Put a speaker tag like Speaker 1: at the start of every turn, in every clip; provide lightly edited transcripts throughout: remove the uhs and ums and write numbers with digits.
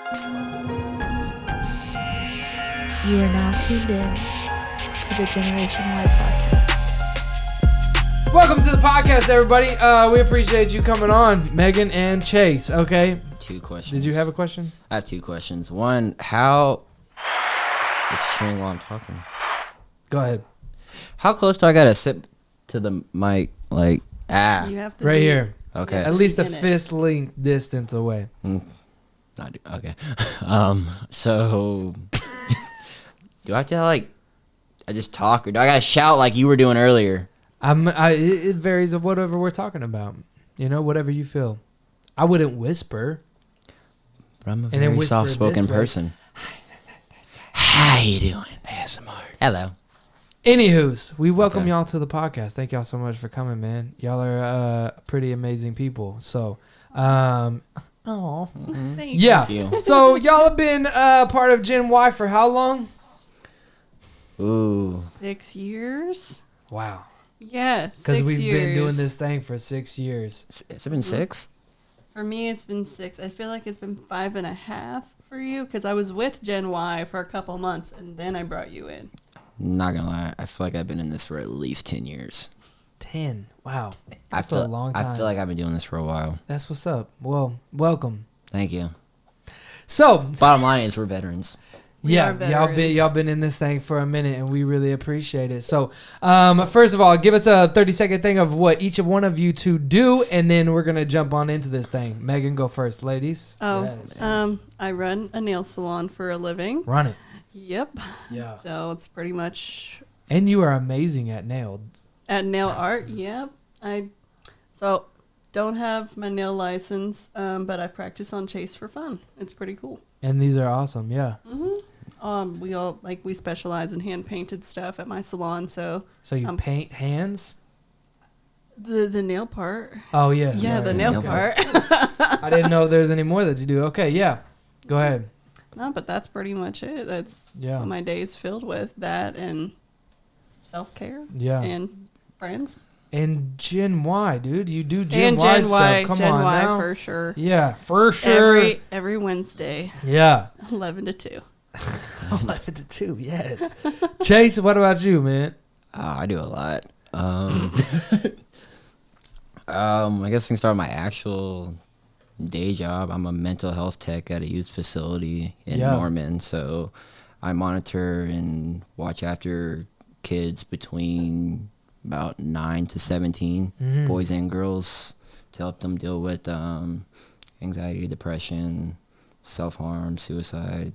Speaker 1: You are now tuned in to the GNWY podcast.
Speaker 2: Welcome to the podcast, everybody. We appreciate you coming on, Megan and Chase. Okay.
Speaker 3: 2 questions.
Speaker 2: Did you have a question?
Speaker 3: I have 2 questions. One, how... It's chewing while I'm talking.
Speaker 2: Go ahead.
Speaker 3: How close do I gotta sit to the mic? Like,
Speaker 4: You have to
Speaker 2: Right
Speaker 4: be-
Speaker 2: here.
Speaker 3: Okay.
Speaker 2: At least a
Speaker 4: in it.
Speaker 2: fist length distance away.
Speaker 3: Okay. So... do I have to, like... I just talk, or do I gotta shout like you were doing earlier?
Speaker 2: It varies of whatever we're talking about. You know, whatever you feel. I wouldn't whisper.
Speaker 3: But I'm a
Speaker 2: then
Speaker 3: very
Speaker 2: whisper
Speaker 3: soft-spoken
Speaker 2: this way.
Speaker 3: person. How you doing? ASMR. Hello.
Speaker 2: Anywho's, we welcome
Speaker 3: Okay.
Speaker 2: y'all to the podcast. Thank y'all so much for coming, man. Y'all are pretty amazing people. So,
Speaker 4: Thanks.
Speaker 2: yeah.
Speaker 3: Thank you.
Speaker 2: So y'all have been part of GNWY for how long?
Speaker 3: Ooh.
Speaker 4: 6 years?
Speaker 2: Wow.
Speaker 4: Yeah, 6
Speaker 2: Because we've
Speaker 4: years.
Speaker 2: been doing this thing for 6 years.
Speaker 3: Has it been 6?
Speaker 4: For me, it's been 6. I feel like it's been 5.5 for you because I was with Gen Y for a couple months and then I brought you in.
Speaker 3: Not gonna lie, I feel like I've been in this for at least 10 years.
Speaker 2: 10. Wow.
Speaker 3: I
Speaker 2: That's
Speaker 3: feel,
Speaker 2: a long time.
Speaker 3: I feel like I've been doing this for a while.
Speaker 2: That's what's up. Well, welcome.
Speaker 3: Thank you.
Speaker 2: So,
Speaker 3: Bottom line is we're veterans.
Speaker 4: We are
Speaker 2: y'all
Speaker 4: veterans.
Speaker 2: been in this thing for a minute, and we really appreciate it. So, first of all, give us a 30-second thing of what each one of you two do, and then we're gonna jump on into this thing. Megan, go first, ladies.
Speaker 4: Oh,
Speaker 2: Yes.
Speaker 4: I run a nail salon for a living.
Speaker 2: Run it.
Speaker 4: Yep.
Speaker 2: Yeah.
Speaker 4: So it's pretty much
Speaker 2: And you are amazing at nails.
Speaker 4: at nail art. Yep. So don't have my nail license, but I practice on Chase for fun. It's pretty cool.
Speaker 2: And these are awesome. Yeah.
Speaker 4: We specialize in hand painted stuff at my salon. So
Speaker 2: So you paint hands?
Speaker 4: the nail part.
Speaker 2: Oh yeah.
Speaker 4: Yeah,
Speaker 2: sorry.
Speaker 4: the nail
Speaker 3: nail
Speaker 4: part.
Speaker 2: I didn't know if there's any more that you do. Okay, yeah. Go ahead.
Speaker 4: No, but that's pretty much it. That's
Speaker 2: Yeah.
Speaker 4: what my day is filled with. That and self-care
Speaker 2: Yeah.
Speaker 4: and friends.
Speaker 2: And Gen Y, dude. You do Gen
Speaker 4: And
Speaker 2: Y
Speaker 4: Gen Y.
Speaker 2: stuff. Come
Speaker 4: Gen
Speaker 2: on
Speaker 4: Y
Speaker 2: now.
Speaker 4: for sure.
Speaker 2: Yeah, for sure.
Speaker 4: Every Wednesday,
Speaker 2: Yeah.
Speaker 4: 11 to 2.
Speaker 2: 11 to 2, yes. Chase, what about you, man?
Speaker 3: I do a lot. I guess I can start with my actual day job. I'm a mental health tech at a youth facility in
Speaker 2: Yeah.
Speaker 3: Norman. So I monitor and watch after kids between about 9 to 17,
Speaker 2: Mhm.
Speaker 3: boys and girls, to help them deal with anxiety, depression, self-harm, suicide,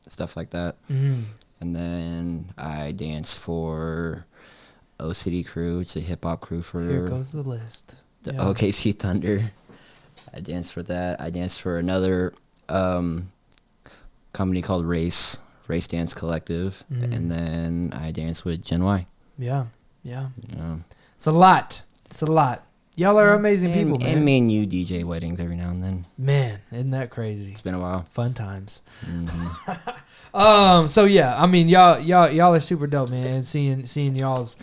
Speaker 3: stuff like that.
Speaker 2: Mhm.
Speaker 3: And then I dance for O-City Crew. It's a hip-hop crew for
Speaker 2: Here goes the list.
Speaker 3: the
Speaker 2: Yeah.
Speaker 3: OKC Thunder. I danced for that. I danced for another company called Race Dance Collective.
Speaker 2: Mhm.
Speaker 3: And then I danced with Gen Y.
Speaker 2: Yeah. Yeah.
Speaker 3: You know.
Speaker 2: It's a lot. It's a lot. Y'all are amazing people,
Speaker 3: and,
Speaker 2: man.
Speaker 3: And me and you DJ weddings every now and then.
Speaker 2: Man, isn't that crazy?
Speaker 3: It's been a while.
Speaker 2: Fun times.
Speaker 3: hmm
Speaker 2: So yeah, I mean y'all are super dope, man. And seeing y'all's,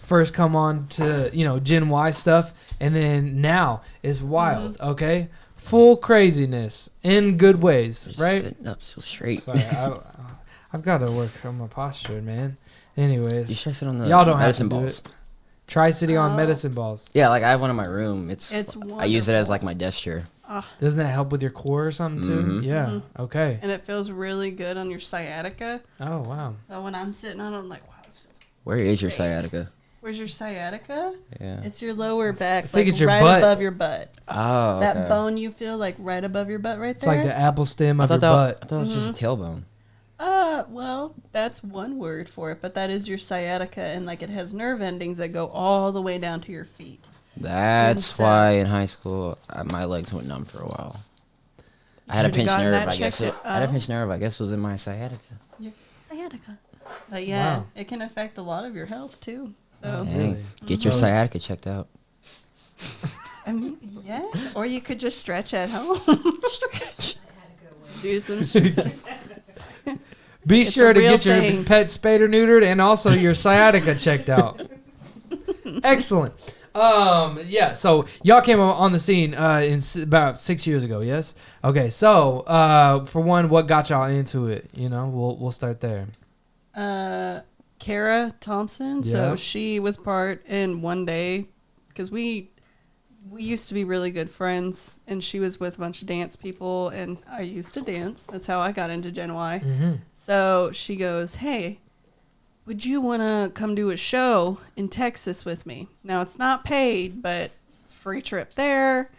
Speaker 2: first come on to, Gen Y stuff, and then now it's wild, okay? Full craziness in good ways,
Speaker 3: Just
Speaker 2: right?
Speaker 3: sitting up so straight.
Speaker 2: Sorry, I've got to work on my posture, man. Anyways,
Speaker 3: You should sit on the
Speaker 2: y'all don't have to
Speaker 3: medicine
Speaker 2: do
Speaker 3: balls.
Speaker 2: it. Tri-City on
Speaker 4: Oh.
Speaker 2: medicine balls.
Speaker 3: Yeah, like I have one in my room.
Speaker 4: It's
Speaker 3: I use it as
Speaker 4: wonderful.
Speaker 3: like my desk chair.
Speaker 2: Doesn't that help with your core or something too?
Speaker 3: Mhm.
Speaker 2: Yeah.
Speaker 4: Mhm.
Speaker 2: Okay.
Speaker 4: And it feels really good on your sciatica.
Speaker 2: Oh wow.
Speaker 4: So when I'm sitting on it, I'm like, wow, this feels good.
Speaker 3: Where is your sciatica?
Speaker 4: Where's your sciatica?
Speaker 3: Yeah.
Speaker 4: It's your lower back,
Speaker 2: I think it's your
Speaker 4: right
Speaker 2: butt.
Speaker 4: above your butt.
Speaker 3: Oh,
Speaker 4: That
Speaker 3: okay.
Speaker 4: bone you feel like right above your butt right
Speaker 2: It's
Speaker 4: there.
Speaker 2: like the apple stem
Speaker 3: I
Speaker 2: of your
Speaker 3: thought,
Speaker 2: butt.
Speaker 3: I thought it was just a tailbone.
Speaker 4: Well, that's one word for it, but that is your sciatica, and like it has nerve endings that go all the way down to your feet.
Speaker 3: That's
Speaker 4: Inside.
Speaker 3: why in high school my legs went numb for a while. I had a
Speaker 4: Should've
Speaker 3: pinched
Speaker 4: gotten
Speaker 3: nerve.
Speaker 4: that
Speaker 3: I guess
Speaker 4: checked
Speaker 3: it. I had a
Speaker 4: out.
Speaker 3: pinched nerve. I guess was in my sciatica.
Speaker 4: Your sciatica. But yeah,
Speaker 2: Wow.
Speaker 4: it can affect a lot of your health too. So
Speaker 2: Oh.
Speaker 3: Dang.
Speaker 2: Really?
Speaker 3: Get your
Speaker 2: So-
Speaker 3: sciatica checked out.
Speaker 4: I mean, yeah. Or you could just stretch at home. Do some stretches.
Speaker 2: Be
Speaker 4: It's
Speaker 2: sure
Speaker 4: a
Speaker 2: to
Speaker 4: real
Speaker 2: get your
Speaker 4: thing.
Speaker 2: pet spayed or neutered and also your sciatica checked out. Excellent. Yeah. So y'all came on the scene about 6 years ago. Yes. Okay. So for one, what got y'all into it? You know, we'll start there.
Speaker 4: Kara Thompson.
Speaker 2: Yeah.
Speaker 4: So she was part in one day because we used to be really good friends, and she was with a bunch of dance people, and I used to dance. That's how I got into Gen Y.
Speaker 2: Mm-hmm.
Speaker 4: So she goes, "Hey, would you want to come do a show in Texas with me? Now, it's not paid, but it's a free trip there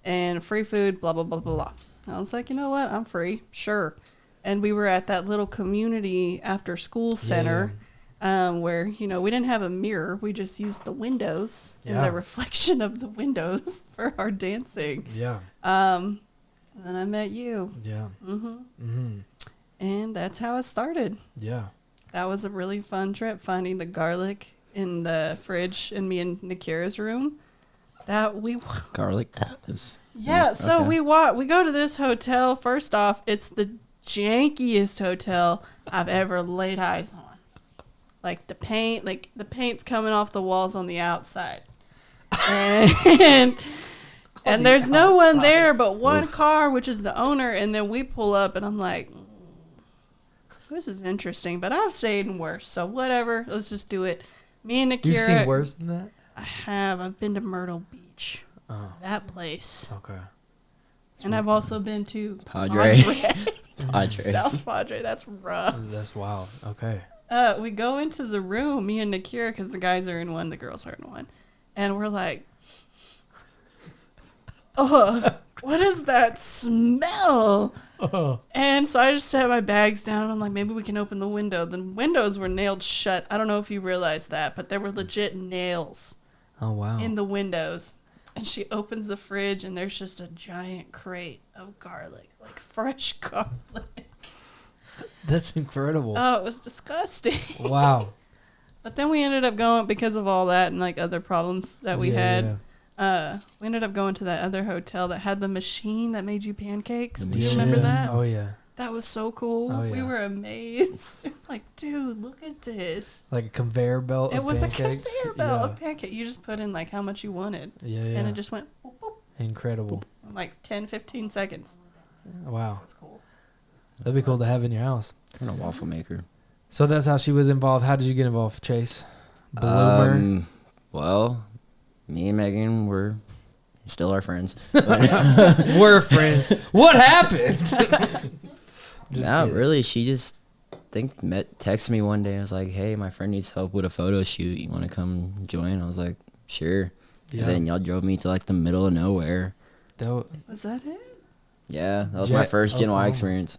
Speaker 4: and free food, blah, blah, blah, blah, blah." And I was like, you know what? I'm free. Sure. And we were at that little community after school center where, you know, we didn't have a mirror. We just used the windows and the reflection of the windows for our dancing.
Speaker 2: Yeah.
Speaker 4: And then I met you.
Speaker 2: Yeah.
Speaker 4: Mm-hmm.
Speaker 2: Mm-hmm.
Speaker 4: And that's how it started.
Speaker 2: Yeah.
Speaker 4: That was a really fun trip, finding the garlic in the fridge in me and Nakira's room.
Speaker 3: Garlic is...
Speaker 4: Yeah, so
Speaker 3: okay.
Speaker 4: we go to this hotel. First off, it's the jankiest hotel I've ever laid eyes on. Like the paint's coming off the walls on the outside. And there's no one there but one car, which is the owner, and then we pull up and I'm like, this is interesting, but I've stayed in worse, so whatever. Let's just do it. Me and Nakira.
Speaker 2: You've seen worse than that?
Speaker 4: I have. I've been to Myrtle Beach.
Speaker 2: Oh.
Speaker 4: That place.
Speaker 2: Okay.
Speaker 4: And I've also been to
Speaker 3: Padre.
Speaker 2: Padre.
Speaker 4: South Padre. That's rough.
Speaker 2: That's wild. Okay.
Speaker 4: We go into the room, me and Nakira, because the guys are in one, the girls are in one. And we're like, oh, what is that smell?
Speaker 2: Oh.
Speaker 4: And so I just set my bags down, and I'm like, maybe we can open the window. The windows were nailed shut. I don't know if you realized that, but there were legit nails
Speaker 2: Oh, wow.
Speaker 4: in the windows. And she opens the fridge, and there's just a giant crate of garlic, like fresh garlic.
Speaker 2: That's incredible.
Speaker 4: Oh, it was disgusting.
Speaker 2: Wow.
Speaker 4: But then we ended up going, because of all that and like other problems that we had. We ended up going to that other hotel that had the machine that made you pancakes. Do you remember that?
Speaker 2: Oh, yeah.
Speaker 4: That was so cool.
Speaker 2: Oh,
Speaker 4: We
Speaker 2: yeah.
Speaker 4: were amazed. Like, dude, look at this.
Speaker 2: Like a conveyor belt
Speaker 4: It
Speaker 2: of
Speaker 4: was
Speaker 2: pancakes.
Speaker 4: a conveyor belt of pancake. You just put in like how much you wanted.
Speaker 2: Yeah,
Speaker 4: And it just went boop, boop,
Speaker 2: incredible.
Speaker 4: in like 10, 15 seconds.
Speaker 2: Wow.
Speaker 4: That's cool.
Speaker 2: That'd be cool to have in your house.
Speaker 3: And a waffle maker.
Speaker 2: So that's how she was involved. How did you get involved, Chase? Bloomer?
Speaker 3: Well, me and Megan were still our friends.
Speaker 2: We're friends. What happened?
Speaker 3: No, really. She just texted me one day. I was like, "Hey, my friend needs help with a photo shoot. You want to come join?" I was like, "Sure."
Speaker 2: Yeah.
Speaker 3: And then y'all drove me to like the middle of nowhere.
Speaker 4: Was that it?
Speaker 3: Yeah, that was my first Gen Y
Speaker 2: Oklahoma.
Speaker 3: experience.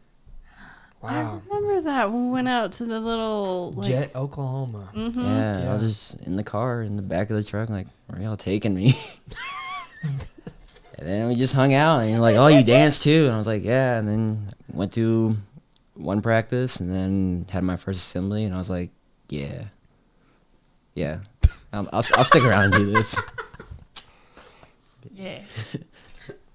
Speaker 2: Wow.
Speaker 4: I remember that when we went out to the little like,
Speaker 2: Jet, Oklahoma.
Speaker 4: Mhm.
Speaker 3: Yeah,
Speaker 2: Yeah.
Speaker 3: I was just in the car in the back of the truck, like, "Where y'all taking me?" And then we just hung out, and you're like, "Oh, you dance too?" And I was like, "Yeah." And then went to one practice, and then had my first assembly, and I was like, "Yeah, I'll stick around and do this."
Speaker 4: Yeah.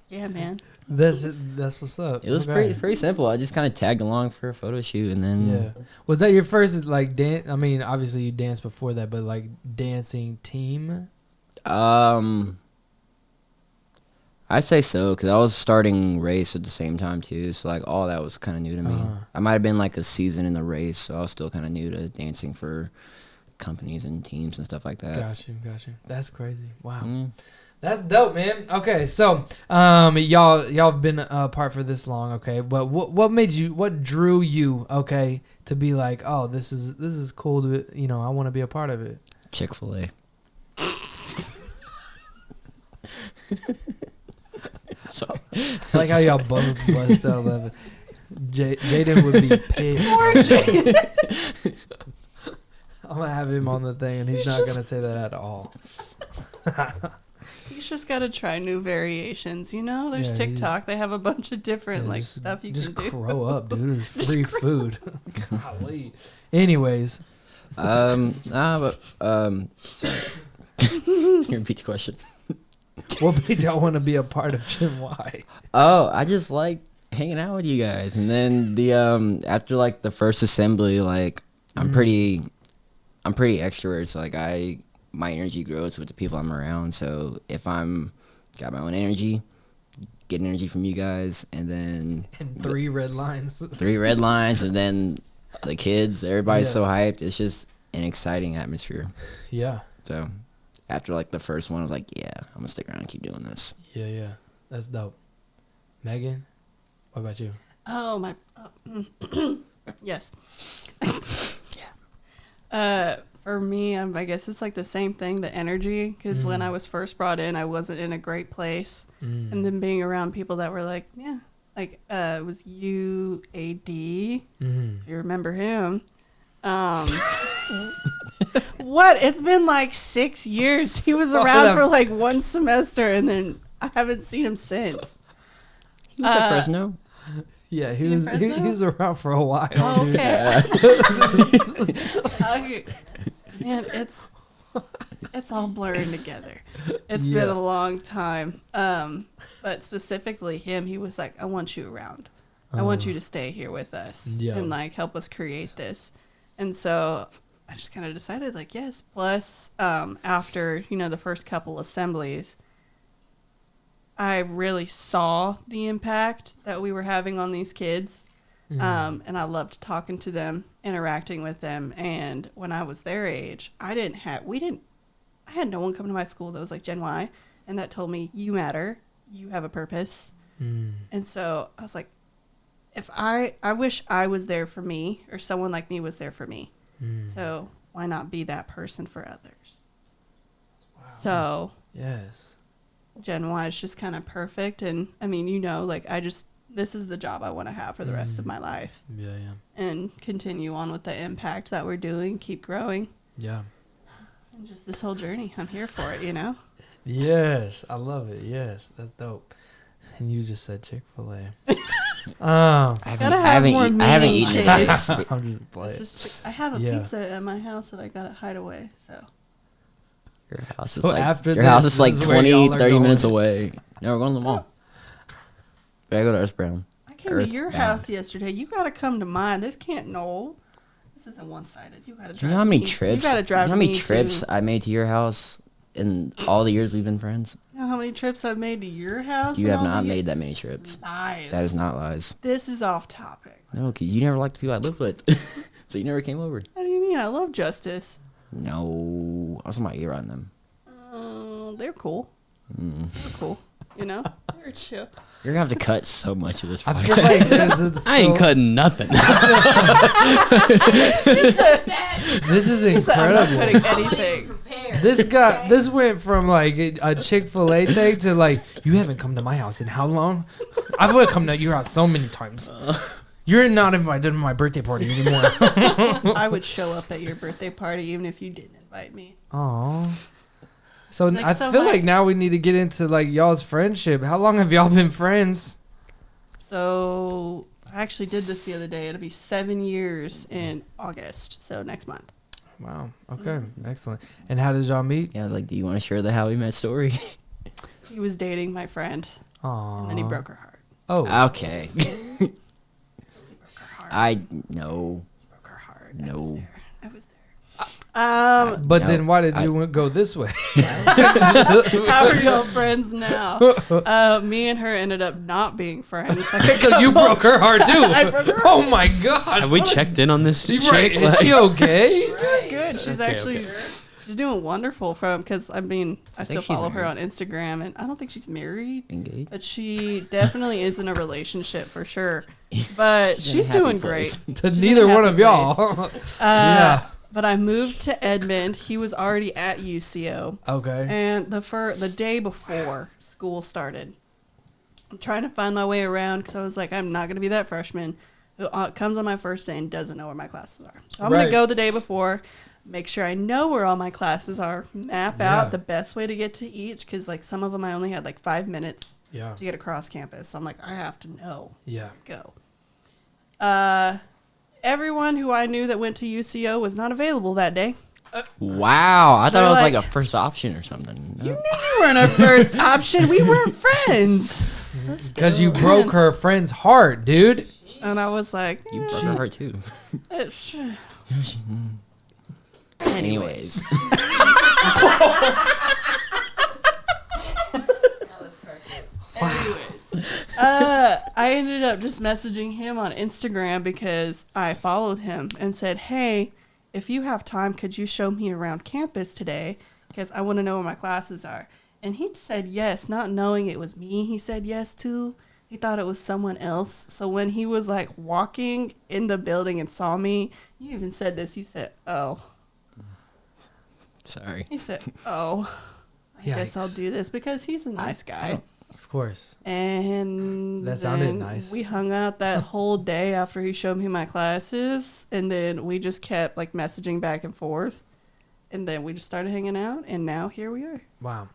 Speaker 4: Yeah, man.
Speaker 2: That's what's up.
Speaker 3: It was
Speaker 2: Okay.
Speaker 3: pretty simple. I just kind of tagged along for a photo shoot, and then
Speaker 2: Yeah. Was that your first like dance? I mean, obviously you danced before that, but like dancing team.
Speaker 3: I'd say so, because I was starting race at the same time too, so like all that was kind of new to me.
Speaker 2: Uh-huh.
Speaker 3: I might have been like a season in the race, so I was still kind of new to dancing for companies and teams and stuff like that.
Speaker 2: Got you. That's crazy. Wow.
Speaker 3: Mm.
Speaker 2: That's dope, man. Okay, so y'all been apart for this long, okay? But what drew you, okay, to be like, oh, this is cool to, I want to be a part of it.
Speaker 3: Chick-fil-A. Sorry.
Speaker 2: I like how y'all both bust out laughing. Jaden would be pissed.
Speaker 4: Poor Jaden.
Speaker 2: I'm gonna have him on the thing, and he's not gonna say that at all.
Speaker 4: You just gotta try new variations, There's
Speaker 2: Yeah, he's-
Speaker 4: TikTok. They have a bunch of different
Speaker 2: Yeah,
Speaker 4: stuff you
Speaker 2: just
Speaker 4: can do.
Speaker 2: grow up, dude. It's
Speaker 4: Just
Speaker 2: free
Speaker 4: grow
Speaker 2: food. Golly. Anyways,
Speaker 3: Sorry. Can you repeat the question?
Speaker 2: what made y'all want to be a part of Gen Y?
Speaker 3: Oh, I just like hanging out with you guys, and then the after like the first assembly, like I'm pretty extrovert, so like my energy grows with the people I'm around. So if I'm got my own energy, get energy from you guys, and then
Speaker 2: And 3 red lines.
Speaker 3: 3 red lines, and then the kids, everybody's so hyped. It's just an exciting atmosphere.
Speaker 2: Yeah.
Speaker 3: So after like the first one, I was like, yeah, I'm gonna stick around and keep doing this.
Speaker 2: Yeah. That's dope. Megan, what about you?
Speaker 4: Oh my. Yes. For me, I guess it's like the same thing, the energy. Because when I was first brought in, I wasn't in a great place, and then being around people that were like, yeah, like it was UAD. If you remember him. What? It's been like 6 years. He was around for like 1 semester, and then I haven't seen him since.
Speaker 3: He was at Fresno.
Speaker 2: Yeah,
Speaker 4: Is
Speaker 2: he
Speaker 4: he in
Speaker 2: was
Speaker 4: Fresno?
Speaker 2: he was around for a while.
Speaker 4: Oh,
Speaker 2: dude.
Speaker 4: okay. Okay. Man, it's all blurring together. It's been a long time. But specifically him, he was like, I want you around. I want you to stay here with us and like help us create this. And so I just kind of decided like, yes. Plus, after, the first couple assemblies, I really saw the impact that we were having on these kids. And I loved talking to them, interacting with them. And when I was their age, I had no one come to my school that was like Gen Y and that told me, you matter, you have a purpose. And so I was like, I wish I was there for me, or someone like me was there for me. So why not be that person for others? Wow. So
Speaker 2: yes,
Speaker 4: Gen Y is just kind of perfect. And I mean, like this is the job I want to have for the rest of my life.
Speaker 2: Yeah.
Speaker 4: And continue on with the impact that we're doing, keep growing.
Speaker 2: Yeah.
Speaker 4: And just this whole journey, I'm here for it,
Speaker 2: Yes, I love it. Yes, that's dope. And you just said Chick-fil-A. I
Speaker 3: haven't eaten it.
Speaker 4: I'm
Speaker 2: just playing.
Speaker 4: I have a pizza at my house that I got at Hideaway, so.
Speaker 3: Your house is
Speaker 2: So
Speaker 3: like
Speaker 2: after
Speaker 3: your house is
Speaker 2: this
Speaker 3: like
Speaker 2: is where
Speaker 3: 20,
Speaker 2: y'all are
Speaker 3: 30
Speaker 2: going.
Speaker 3: minutes away. No, we're going to the mall. We gotta go to Earth Brown.
Speaker 4: I came to your house yesterday. You gotta come to mine. This isn't one-sided. You gotta drive.
Speaker 3: You know how many
Speaker 4: me.
Speaker 3: trips?
Speaker 4: You gotta drive
Speaker 3: how many
Speaker 4: me
Speaker 3: trips
Speaker 4: to,
Speaker 3: I made to your house in all the years we've been friends?
Speaker 4: You know how many trips I've made to your house?
Speaker 3: You
Speaker 4: in
Speaker 3: have
Speaker 4: all
Speaker 3: not
Speaker 4: the
Speaker 3: made that many trips.
Speaker 4: Lies.
Speaker 3: That is not lies.
Speaker 4: This is off topic.
Speaker 3: No, 'cause you never liked the people I lived with, so you never came over.
Speaker 4: What do you mean? I love Justice.
Speaker 3: No, I was on my ear on them.
Speaker 4: They're cool. They're cool. They're chill.
Speaker 3: You're gonna have to cut so much of this
Speaker 2: I
Speaker 3: podcast.
Speaker 2: feel like
Speaker 5: I ain't cutting nothing.
Speaker 2: this is
Speaker 4: I'm not
Speaker 2: incredible.
Speaker 4: cutting anything.
Speaker 2: This went from like a Chick-fil-A thing to like, you haven't come to my house in how long? I've only come to your house so many times. You're not invited to my birthday party anymore.
Speaker 4: I would show up at your birthday party even if you didn't invite me.
Speaker 2: Aw. So
Speaker 4: Like,
Speaker 2: I
Speaker 4: so
Speaker 2: feel
Speaker 4: my-
Speaker 2: like now we need to get into like y'all's friendship. How long have y'all been friends?
Speaker 4: So I actually did this the other day. It'll be 7 years in August, so next month.
Speaker 2: Wow. Okay. Excellent. And how did y'all meet?
Speaker 3: Yeah, I was like, do you want to share the how we met story?
Speaker 4: He was dating my friend,
Speaker 2: Aw.
Speaker 4: and then he broke her heart.
Speaker 2: Oh.
Speaker 3: Okay.
Speaker 4: He broke her heart.
Speaker 3: No.
Speaker 4: He broke her heart.
Speaker 3: No.
Speaker 4: I was there.
Speaker 2: But
Speaker 3: No,
Speaker 2: then why did you go this way?
Speaker 4: How are y'all friends now? Me and her ended up not being friends. Like a
Speaker 2: So you
Speaker 4: couple-
Speaker 2: broke her heart too.
Speaker 4: I broke her heart.
Speaker 2: Oh my god.
Speaker 5: Have we checked in on this
Speaker 2: She,
Speaker 5: chick?
Speaker 2: right. Is
Speaker 5: Like-
Speaker 2: she okay?
Speaker 4: She's doing good. She's
Speaker 5: Okay,
Speaker 4: actually she's doing wonderful because I still
Speaker 3: she's
Speaker 4: follow her
Speaker 3: married.
Speaker 4: on Instagram, and I don't think she's married,
Speaker 3: Engaged.
Speaker 4: but she definitely is in a relationship for sure. But
Speaker 3: She's in a
Speaker 4: she's
Speaker 3: happy
Speaker 4: doing
Speaker 3: place.
Speaker 4: great.
Speaker 2: To
Speaker 4: She's in
Speaker 2: neither
Speaker 4: a
Speaker 2: one
Speaker 4: happy
Speaker 2: of y'all. Yeah.
Speaker 4: But I moved to Edmond. He was already at UCO,
Speaker 2: Okay.
Speaker 4: and the day before school started, I'm trying to find my way around because I was like, I'm not going to be that freshman who comes on my first day and doesn't know where my classes are. So I'm going
Speaker 2: Right.
Speaker 4: to go the day before, make sure I know where all my classes are, map
Speaker 2: Yeah.
Speaker 4: out the best way to get to each, because like some of them I only had like 5 minutes
Speaker 2: Yeah.
Speaker 4: to get across campus. So I'm like, I have to know.
Speaker 2: Yeah.
Speaker 4: Go. Everyone who I knew that went to UCO was not available that day.
Speaker 3: Wow, I thought
Speaker 4: They're
Speaker 3: it was like
Speaker 4: like-
Speaker 3: a first option or something.
Speaker 4: You
Speaker 3: No.
Speaker 4: knew you weren't our first option. We weren't friends.
Speaker 2: Because you broke her friend's heart, dude.
Speaker 4: And I was like,
Speaker 3: You broke her heart too.
Speaker 4: eh, sh-
Speaker 3: Anyways.
Speaker 4: Anyways, I ended up just messaging him on Instagram because I followed him and said, hey, if you have time, could you show me around campus today? Because I want to know where my classes are. And he said yes, not knowing it was me. He said yes to. He thought it was someone else. So when he was like walking in the building and saw me, you even said this. You said, oh.
Speaker 3: Sorry.
Speaker 4: He said, oh, I guess I'll
Speaker 2: Yikes.
Speaker 4: do this because he's a nice guy.
Speaker 2: Of course.
Speaker 4: And
Speaker 2: That sounded
Speaker 4: then
Speaker 2: nice.
Speaker 4: we hung out that whole day after he showed me my classes. And then we just kept like messaging back and forth. And then we just started hanging out. And now here we are.
Speaker 2: Wow.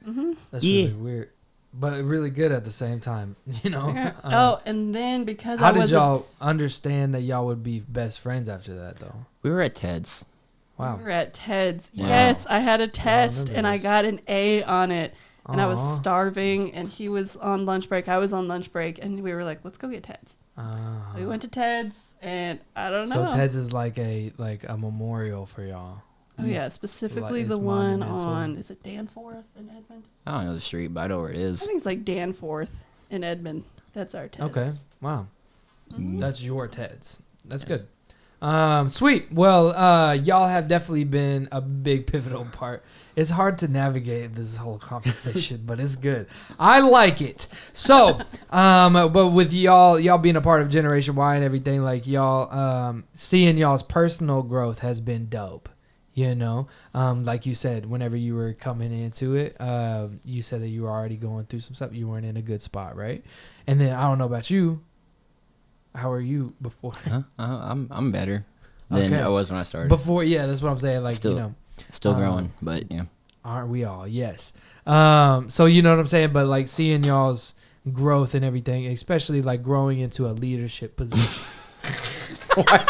Speaker 4: Mm-hmm.
Speaker 2: That's
Speaker 3: Yeah.
Speaker 2: really weird, but really good at the same time. You know.
Speaker 4: Oh, and then because
Speaker 2: how
Speaker 4: I
Speaker 2: did
Speaker 4: was
Speaker 2: y'all understand that y'all would be best friends after that, though?
Speaker 3: We were at Ted's.
Speaker 2: Wow.
Speaker 4: we were at Ted's.
Speaker 3: Wow.
Speaker 4: Yes, I had a test and I
Speaker 2: this.
Speaker 4: got an A on it. And I was
Speaker 2: Aw.
Speaker 4: starving and he was on lunch break. I was on lunch break and we were like, let's go get Ted's. We went to Ted's and I don't know.
Speaker 2: So Ted's is like a memorial for y'all.
Speaker 4: Oh yeah, specifically
Speaker 2: It's
Speaker 4: the one
Speaker 2: monumental.
Speaker 4: on, is it Danforth in Edmond?
Speaker 3: I don't know the street, but I know where it
Speaker 4: I
Speaker 3: is.
Speaker 4: think it's like Danforth in Edmond. That's our Ted's.
Speaker 2: Okay. Wow.
Speaker 3: Mhm.
Speaker 2: That's your Ted's. That's
Speaker 3: Yes.
Speaker 2: good. Sweet. Well, y'all have definitely been a big pivotal part. It's hard to navigate this whole conversation, but it's good. I like it. So, but with y'all being a part of Generation Y and everything, like y'all, seeing y'all's personal growth has been dope. You know, like you said, whenever you were coming into it, you said that you were already going through some stuff. You weren't in a good spot, right? And then I don't know about you. How are you before?
Speaker 3: Huh? I'm better than
Speaker 2: Okay.
Speaker 3: I was when I started.
Speaker 2: Before, yeah, that's what I'm saying. Like,
Speaker 3: Still-
Speaker 2: you know,
Speaker 3: Still growing, but yeah.
Speaker 2: aren't we all? Yes. So you know what I'm saying? But like seeing y'all's growth and everything, especially like growing into a leadership position.
Speaker 4: Why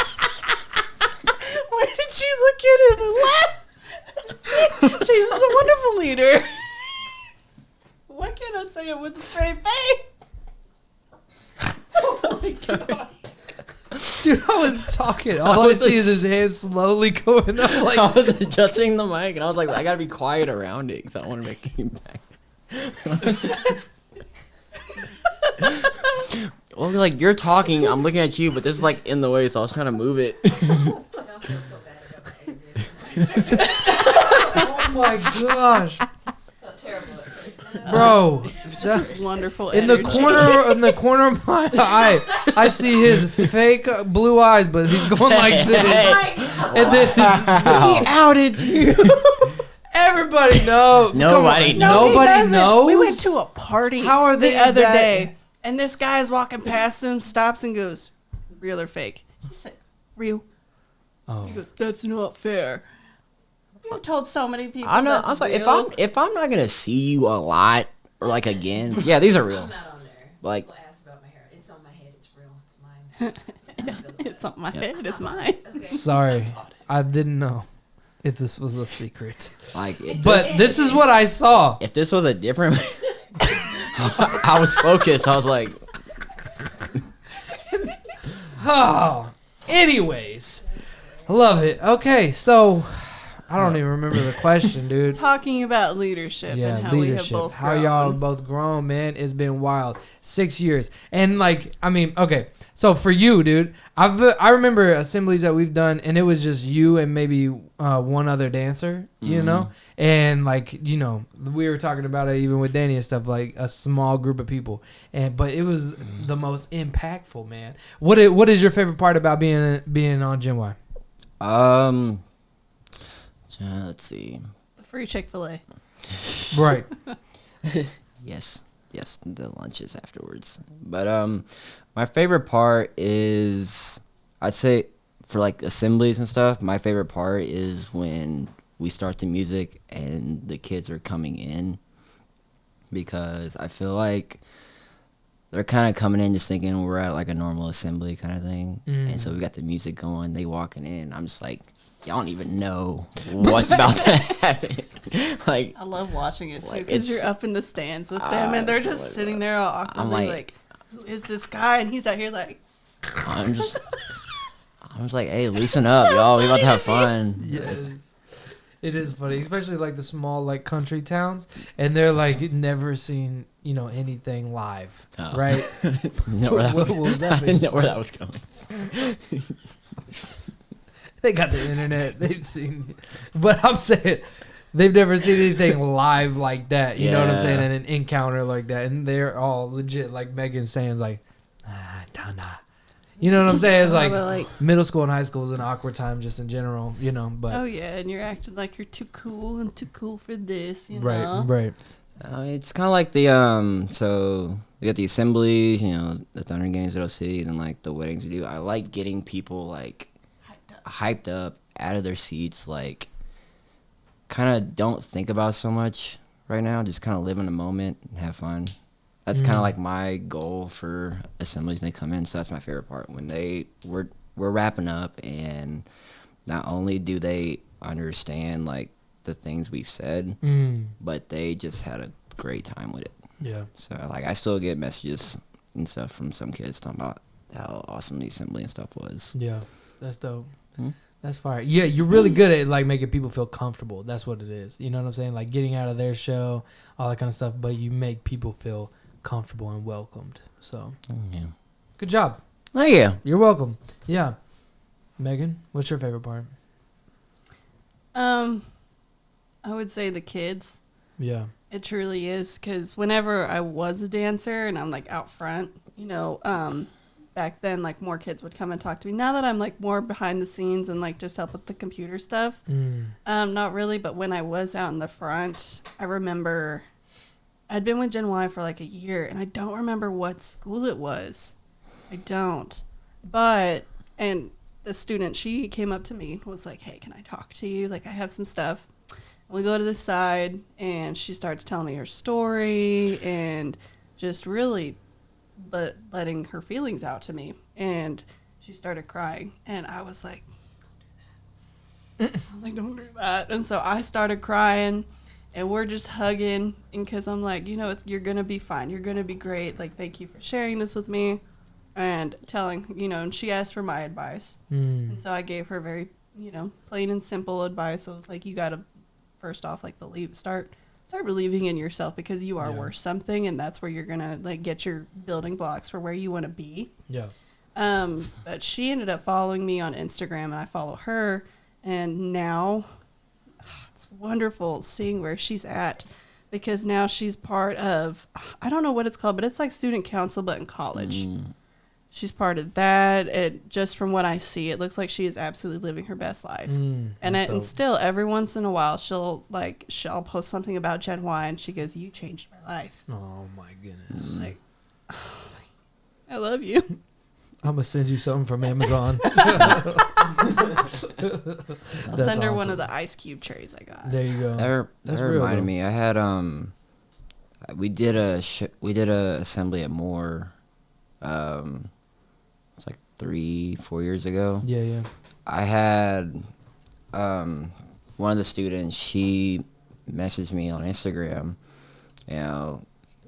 Speaker 4: did you look at him and laugh? Jesus is a wonderful leader. Why can't I say it with a straight face? Oh my God.
Speaker 2: Dude, I was talking. All I see is his hand slowly going up.
Speaker 3: I
Speaker 2: Like,
Speaker 3: was adjusting the mic, and I was like, I gotta be quiet around it because I don't want to make impact. Well, like you're talking, I'm looking at you, but this is like in the way, so I was trying to move it.
Speaker 2: oh my gosh, bro!
Speaker 4: This is wonderful
Speaker 2: In the
Speaker 4: energy.
Speaker 2: corner of my eye, I see his fake blue eyes, but he's going like this. And then
Speaker 4: He outed you.
Speaker 2: everybody knows.
Speaker 3: Nobody knows.
Speaker 4: No, he
Speaker 2: Nobody
Speaker 4: doesn't.
Speaker 2: knows.
Speaker 4: We went to a party
Speaker 2: How are they
Speaker 4: the other
Speaker 2: that-
Speaker 4: day, and this guy's walking past him, stops and goes, real or fake? He said, real.
Speaker 2: Oh.
Speaker 4: He goes, that's not fair. You've told so many people.
Speaker 3: I know.
Speaker 4: That's
Speaker 3: I was like,
Speaker 4: real.
Speaker 3: if I'm not gonna see you a lot or like again, yeah, these are real.
Speaker 1: I'm not on there.
Speaker 3: Like-
Speaker 1: People ask about my hair. It's on my head. It's real. It's mine. It's not fillable.
Speaker 4: It's on my head. It's mine.
Speaker 1: Okay.
Speaker 2: Sorry, I didn't know if this was a secret.
Speaker 3: Like,
Speaker 2: But this is what I saw.
Speaker 3: if this was a different, I was focused. I was like,
Speaker 2: Oh, anyways, I love it. Okay, so I don't even remember the question, dude.
Speaker 4: Talking about leadership
Speaker 2: Yeah,
Speaker 4: and how
Speaker 2: leadership.
Speaker 4: we have both
Speaker 2: How
Speaker 4: grown.
Speaker 2: y'all have both grown, man. It's been wild. 6 years. And like, I mean, okay. So for you, dude, I remember assemblies that we've done, and it was just you and maybe one other dancer, you know? And like, you know, we were talking about it even with Danny and stuff, like a small group of people. But it was the most impactful, man. What is your favorite part about being on GNWY?
Speaker 3: let's see.
Speaker 4: The free Chick-fil-A.
Speaker 2: Right.
Speaker 3: Yes, the lunches afterwards. But my favorite part is, I'd say, for like assemblies and stuff, my favorite part is when we start the music and the kids are coming in, because I feel like they're kind of coming in just thinking we're at like a normal assembly kind of thing. And so we got the music going, they walking in, I'm just like, y'all don't even know what's about to happen. Like,
Speaker 4: I love watching it too
Speaker 3: Like,
Speaker 4: because
Speaker 3: it's-
Speaker 4: you're up in the stands with them and they're
Speaker 3: it's
Speaker 4: just
Speaker 3: like-
Speaker 4: sitting there all awkwardly
Speaker 3: like-
Speaker 4: like, who is this guy? And he's out here like,
Speaker 3: I'm just like, hey, loosen up, y'all. We about to have fun.
Speaker 2: Yes. It is funny, especially like the small like country towns, and they're like never seen anything live,
Speaker 3: Oh.
Speaker 2: right?
Speaker 3: I didn't know where that was,
Speaker 2: What was that
Speaker 3: I didn't know
Speaker 2: based
Speaker 3: where
Speaker 2: on?
Speaker 3: that was going.
Speaker 2: They got the internet. They've seen, but I'm saying they've never seen anything live like that. You know what I'm saying?
Speaker 3: Yeah.
Speaker 2: And an encounter like that, and they're all legit. Like Megan's saying, like, nah. You know what I'm saying? It's
Speaker 4: Yeah,
Speaker 2: like,
Speaker 4: but, like,
Speaker 2: middle school and high school is an awkward time just in general. But
Speaker 4: oh yeah, and you're acting like you're too cool and too cool for this, you
Speaker 2: right,
Speaker 4: know?
Speaker 2: right.
Speaker 3: It's kind of like the so we got the assemblies, the Thunder games at OC, and like the weddings we do. I like getting people like hyped up out of their seats, like kind of don't think about so much right now, just kind of live in the moment and have fun. That's kind of like my goal for assemblies when they come in. So that's my favorite part, when we're wrapping up, and not only do they understand like the things we've said, but they just had a great time with it.
Speaker 2: Yeah.
Speaker 3: So like I still get messages and stuff from some kids talking about how awesome the assembly and stuff was.
Speaker 2: Yeah. That's dope.
Speaker 3: Hmm?
Speaker 2: That's fire. Yeah, you're really good at like making people feel comfortable. That's what it is. You know what I'm saying? Like getting out of their show, all that kind of stuff, but you make people feel comfortable and welcomed. So
Speaker 3: Yeah.
Speaker 2: good job.
Speaker 3: Thank you.
Speaker 2: You're welcome. Yeah. Megan, what's your favorite part?
Speaker 4: I would say the kids.
Speaker 2: Yeah.
Speaker 4: It truly is, because whenever I was a dancer and I'm like out front, back then like more kids would come and talk to me. Now that I'm like more behind the scenes and like just help with the computer stuff, not really. But when I was out in the front, I remember I'd been with GNWY for like a year, and I don't remember what school it was. I don't. And the student, she came up to me and was like, "Hey, can I talk to you? Like, I have some stuff." We go to the side, and she starts telling me her story and just really letting her feelings out to me. And she started crying, and I was like, "Don't do that." I was like, "Don't do that." And so I started crying, and we're just hugging, and because I'm like, you're going to be fine. You're going to be great. Like, thank you for sharing this with me. And telling, and she asked for my advice. And so I gave her very, plain and simple advice. I was like, you got to, first off, like, start believing in yourself, because you are worth something, and that's where you're going to, like, get your building blocks for where you want to be.
Speaker 2: Yeah.
Speaker 4: But she ended up following me on Instagram, and I follow her. And now it's wonderful seeing where she's at, because now she's part of, I don't know what it's called, but it's like student council, but in college. She's part of that, and just from what I see, it looks like she is absolutely living her best life. And still, every once in a while, she'll post something about GNWY, and she goes, "You changed my life."
Speaker 2: Oh my goodness.
Speaker 4: Like, I love you.
Speaker 2: I'm gonna send you something from Amazon.
Speaker 4: I'll
Speaker 2: That's
Speaker 4: send her one
Speaker 2: awesome.
Speaker 4: of the ice cube trays I got.
Speaker 2: There you go.
Speaker 3: That
Speaker 2: real,
Speaker 3: reminded
Speaker 2: though.
Speaker 3: me. I had we did a assembly at Moore. It's like 3-4 years ago.
Speaker 2: Yeah.
Speaker 3: I had one of the students. She messaged me on Instagram,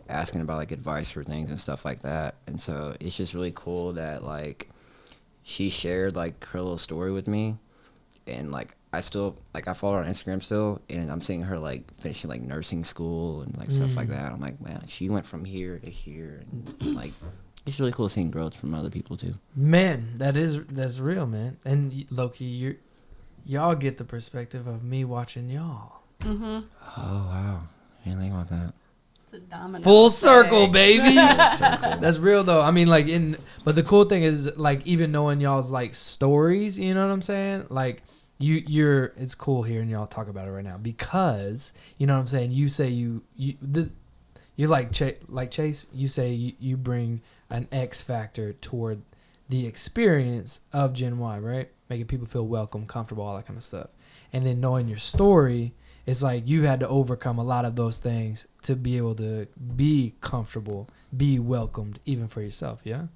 Speaker 3: asking about like advice for things and stuff like that. And so it's just really cool that like she shared like her little story with me, and like I follow her on Instagram still, and I'm seeing her like finishing like nursing school and like stuff like that. I'm like, man, she went from here to here, and like it's really cool seeing growth from other people too.
Speaker 2: Man, that's real, man. And Loki, y'all get the perspective of me watching y'all.
Speaker 4: Mm-hmm.
Speaker 3: Oh wow, I didn't think about that.
Speaker 4: It's a domino
Speaker 2: Full circle,
Speaker 4: effect.
Speaker 2: baby.
Speaker 3: Circle.
Speaker 2: That's real though. I mean, like but the cool thing is like even knowing y'all's like stories. You know what I'm saying? Like it's cool hearing y'all talk about it right now, because you know what I'm saying. You say you're like Chase. You say you bring an X factor toward the experience of GNWY, right? Making people feel welcome, comfortable, all that kind of stuff. And then knowing your story, it's like you had to overcome a lot of those things to be able to be comfortable, be welcomed, even for yourself, yeah?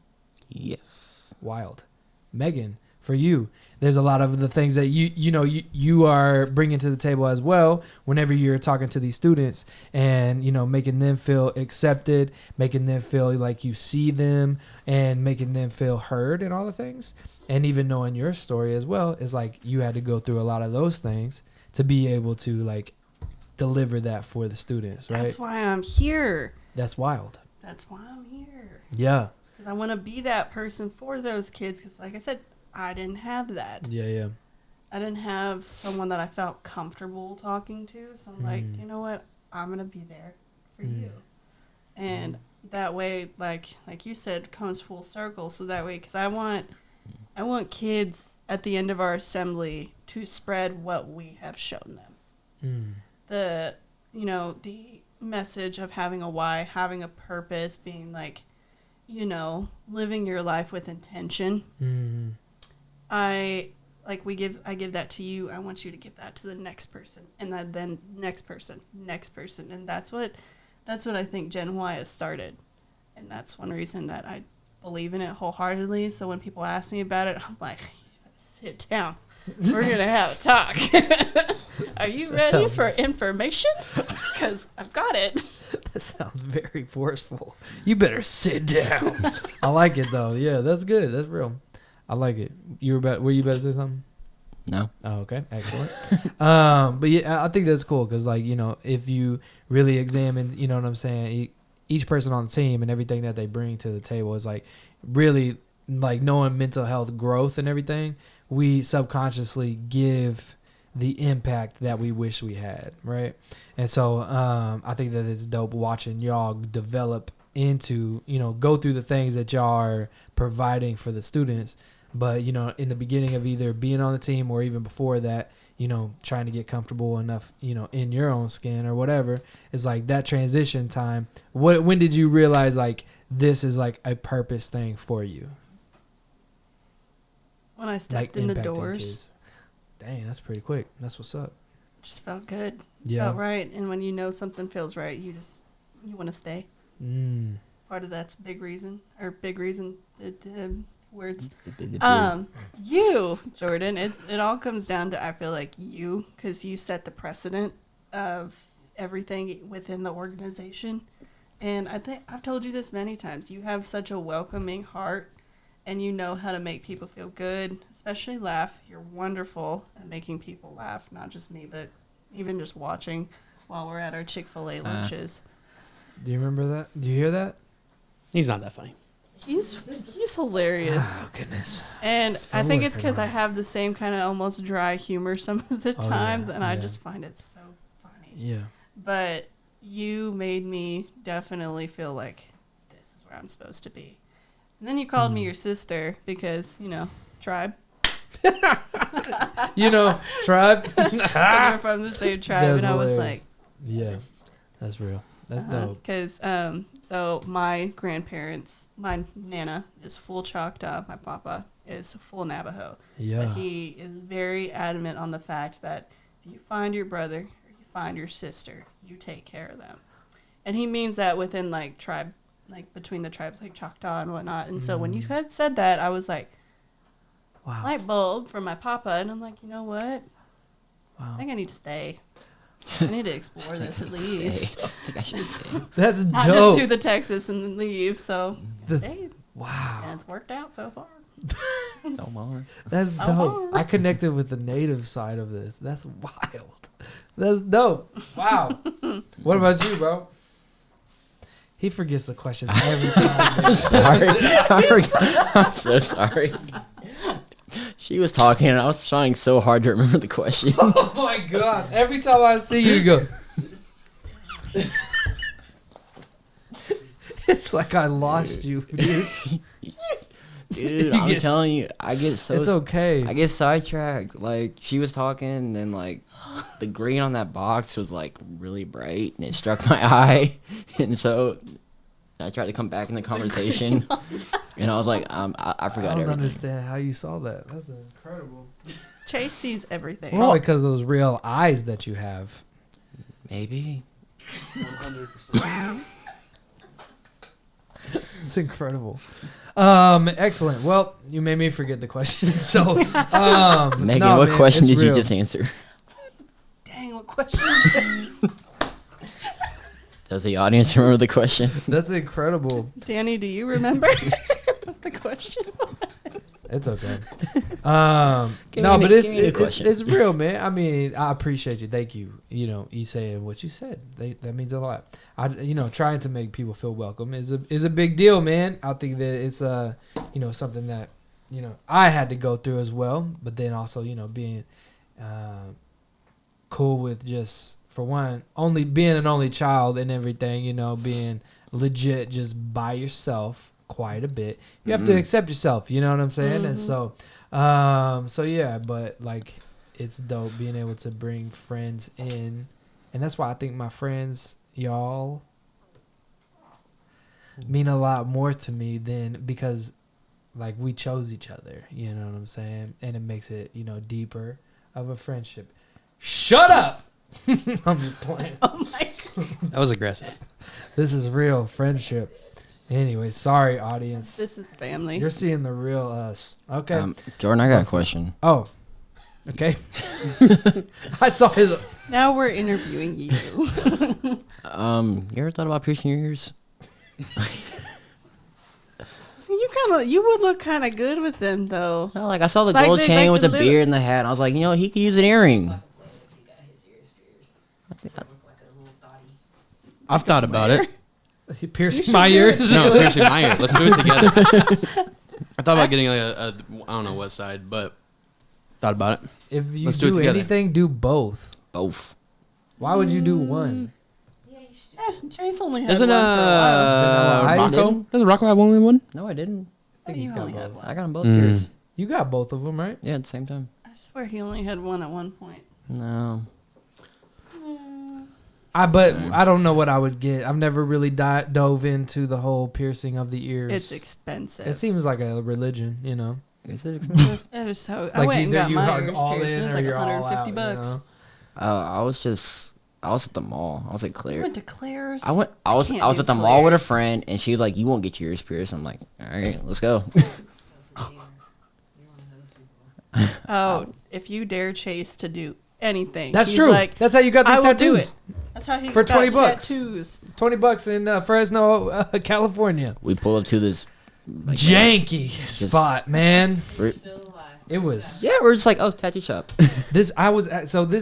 Speaker 3: Yes.
Speaker 2: Wild. Megan, for you, there's a lot of the things that you are bringing to the table as well whenever you're talking to these students, and making them feel accepted, making them feel like you see them, and making them feel heard and all the things. And even knowing your story as well is like you had to go through a lot of those things to be able to like deliver that for the students, right?
Speaker 4: That's why I'm here.
Speaker 2: That's wild.
Speaker 4: That's why I'm here.
Speaker 2: Yeah.
Speaker 4: Because I want to be that person for those kids. Because, like I said, I didn't have that.
Speaker 2: Yeah.
Speaker 4: I didn't have someone that I felt comfortable talking to. So I'm like,
Speaker 2: Mm.
Speaker 4: you know what? I'm going to be there for
Speaker 2: Mm.
Speaker 4: you. And that way, like you said, comes full circle. So that way, because I want kids at the end of our assembly to spread what we have shown them.
Speaker 2: Mm.
Speaker 4: The message of having a why, having a purpose, being like, living your life with intention.
Speaker 2: Mm.
Speaker 4: I give that to you. I want you to give that to the next person, and then next person, and that's what I think Gen Y has started, and that's one reason that I believe in it wholeheartedly. So when people ask me about it, I'm like, sit down. We're gonna have a talk. Are you ready for information? Because I've got it.
Speaker 2: That sounds very forceful. You better sit down. I like it though. Yeah, that's good. That's real. I like it. Were you about to say something?
Speaker 3: No.
Speaker 2: Oh, okay, excellent. But yeah, I think that's cool because, like, if you really examine, you know what I'm saying, each person on the team and everything that they bring to the table is like really like knowing mental health growth and everything. We subconsciously give the impact that we wish we had, right? And so I think that it's dope watching y'all develop into, go through the things that y'all are providing for the students. But, in the beginning of either being on the team or even before that, trying to get comfortable enough, in your own skin or whatever, it's like that transition time. When did you realize like this is like a purpose thing for you?
Speaker 4: When I stepped in the doors.
Speaker 2: Kids. Dang, that's pretty quick. That's what's up.
Speaker 4: Just felt good.
Speaker 2: Yeah.
Speaker 4: Felt right. And when something feels right, you want to stay.
Speaker 2: Mm.
Speaker 4: Part of that's big reason. Words.
Speaker 3: Um,
Speaker 4: You, Jordan, it all comes down to, I feel like you, because you set the precedent of everything within the organization. And I think I've told you this many times. You have such a welcoming heart, and you know how to make people feel good, especially laugh. You're wonderful at making people laugh, not just me, but even just watching while we're at our Chick-fil-A lunches.
Speaker 2: Do you remember that? Do you hear that?
Speaker 5: He's not that funny.
Speaker 4: He's hilarious.
Speaker 2: Oh, goodness.
Speaker 4: And I think it's because I
Speaker 2: Forward.
Speaker 4: have the same kind of almost dry humor some of the
Speaker 2: Oh,
Speaker 4: time,
Speaker 2: yeah,
Speaker 4: and I
Speaker 2: yeah.
Speaker 4: just find it so funny.
Speaker 2: Yeah.
Speaker 4: But you made me definitely feel like this is where I'm supposed to be. And then you called me your sister because, tribe.
Speaker 2: Tribe.
Speaker 4: 'Cause we're from the same tribe,
Speaker 2: That's
Speaker 4: and I was
Speaker 2: hilarious.
Speaker 4: like,
Speaker 2: Yeah, that's real. That's dope.
Speaker 4: Because, so my grandparents, my Nana is full Choctaw, my Papa is full Navajo.
Speaker 2: Yeah.
Speaker 4: But he is very adamant on the fact that if you find your brother or you find your sister, you take care of them. And he means that within, like, tribe, like, between the tribes, like Choctaw and whatnot. And so when you had said that, I was like,
Speaker 2: Wow.
Speaker 4: light bulb from my Papa. And I'm like, you know what?
Speaker 2: Wow.
Speaker 4: I think I need to stay. I need to explore this at least.
Speaker 3: I think I should stay.
Speaker 2: That's
Speaker 4: Not
Speaker 2: dope.
Speaker 4: just do the Texas and then leave. So, stayed.
Speaker 2: Wow.
Speaker 4: And it's worked out so far.
Speaker 3: Don't mind.
Speaker 2: That's dope. I connected with the native side of this. That's wild. That's dope. Wow. What about you, bro? He forgets the questions every time.
Speaker 3: I'm sorry. I'm so sorry. She was talking, and I was trying so hard to remember the question.
Speaker 2: Oh my god! Every time I see you, you go. It's like I lost you, dude.
Speaker 3: Dude,
Speaker 2: You
Speaker 3: I'm
Speaker 2: get-
Speaker 3: telling you, I get so
Speaker 2: It's okay.
Speaker 3: I get sidetracked. Like, she was talking, and then like the green on that box was like really bright, and it struck my eye, and so I tried to come back in the conversation, and I was like, I
Speaker 2: I
Speaker 3: forgot
Speaker 2: don't
Speaker 3: everything.
Speaker 2: understand how you saw that. That's incredible.
Speaker 4: Chase sees everything.
Speaker 2: Probably because of those real eyes that you have.
Speaker 3: Maybe.
Speaker 2: It's incredible. Excellent. Well, you made me forget the question. So,
Speaker 3: Megan,
Speaker 2: no,
Speaker 3: what
Speaker 2: man,
Speaker 3: question
Speaker 2: it's
Speaker 3: did you
Speaker 2: real.
Speaker 3: just answer?
Speaker 4: Dang, what question?
Speaker 3: Does the audience remember the question?
Speaker 2: That's incredible.
Speaker 4: Danny, do you remember what the question was?
Speaker 2: It's okay. No, but
Speaker 3: give me the
Speaker 2: it's real, man. I mean, I appreciate you. Thank you. You know, you saying what you said. That means a lot. Trying to make people feel welcome is a big deal, man. I think that it's something that I had to go through as well. But then also being cool with just for one only being an only child and everything. Being legit just by yourself quite a bit. You have to accept yourself. You know what I'm saying? And so yeah, but like it's dope being able to bring friends in, and that's why I think my friends, y'all, mean a lot more to me than because like we chose each other. You know what I'm saying? And it makes it deeper of a friendship. Shut up. I'm just playing.
Speaker 4: Oh my God.
Speaker 5: That was aggressive.
Speaker 2: This is real friendship. Anyway, sorry, audience.
Speaker 4: This is family.
Speaker 2: You're seeing the real us. Okay.
Speaker 3: Jordan, I got a question.
Speaker 2: Oh. Okay. I saw his.
Speaker 4: Now we're interviewing you.
Speaker 3: You ever thought about piercing your ears?
Speaker 4: You would look kind of good with them though.
Speaker 3: No, like I saw the
Speaker 4: Like
Speaker 3: gold
Speaker 4: they-
Speaker 3: chain
Speaker 4: like
Speaker 3: with
Speaker 4: the
Speaker 3: the
Speaker 4: little-
Speaker 3: beard and the hat. And I was like, he could use an earring.
Speaker 5: I've thought about it.
Speaker 2: He pierced my ears.
Speaker 5: No, piercing my ear. Let's do it together. I thought about getting like a I don't know what side, but thought about it.
Speaker 2: If you
Speaker 5: Let's do it
Speaker 2: do
Speaker 5: together.
Speaker 2: anything, do both.
Speaker 3: Both.
Speaker 2: Why would you do one?
Speaker 4: Chase only had
Speaker 5: Doesn't
Speaker 4: one for a while.
Speaker 2: Vanilla Ice?
Speaker 5: Rocco? Doesn't Rocco have only one?
Speaker 3: No, I didn't.
Speaker 2: I think
Speaker 4: You
Speaker 2: he's got
Speaker 4: only had
Speaker 2: both.
Speaker 4: one.
Speaker 3: I got them both
Speaker 5: Mm.
Speaker 3: pierced.
Speaker 2: You got both of them, right?
Speaker 3: Yeah, at the same time.
Speaker 4: I swear he only had one at one point.
Speaker 3: No.
Speaker 2: But I don't know what I would get. I've never really dove into the whole piercing of the ears.
Speaker 4: It's expensive.
Speaker 2: It seems like a religion,
Speaker 3: Is it expensive?
Speaker 4: That is so. I went and
Speaker 2: either
Speaker 4: got
Speaker 2: you
Speaker 4: my
Speaker 2: are
Speaker 4: ears
Speaker 2: all
Speaker 4: pierced.
Speaker 2: in
Speaker 4: It was
Speaker 2: or
Speaker 4: like
Speaker 2: you're all
Speaker 4: 150
Speaker 2: out,
Speaker 4: bucks.
Speaker 3: I was at the mall. I was at
Speaker 4: You
Speaker 3: Claire.
Speaker 4: went to Claire's.
Speaker 3: I was
Speaker 4: can't
Speaker 3: at
Speaker 4: do
Speaker 3: the mall with a
Speaker 4: Claire's.
Speaker 3: friend, and she was like, "You won't get your ears pierced." I'm like, "All right, let's go."
Speaker 4: Oh, if you dare Chase to do anything,
Speaker 2: That's
Speaker 4: he's
Speaker 2: true.
Speaker 4: Like,
Speaker 2: That's how you got these
Speaker 4: I will do
Speaker 2: tattoos.
Speaker 4: it. That's how he
Speaker 2: For
Speaker 4: got
Speaker 2: 20 bucks.
Speaker 4: tattoos.
Speaker 2: $20 in Fresno, California.
Speaker 3: We pull up to this like,
Speaker 2: Janky spot, man.
Speaker 3: we're-
Speaker 2: It was.
Speaker 3: yeah, we're just like, oh, tattoo shop.
Speaker 2: This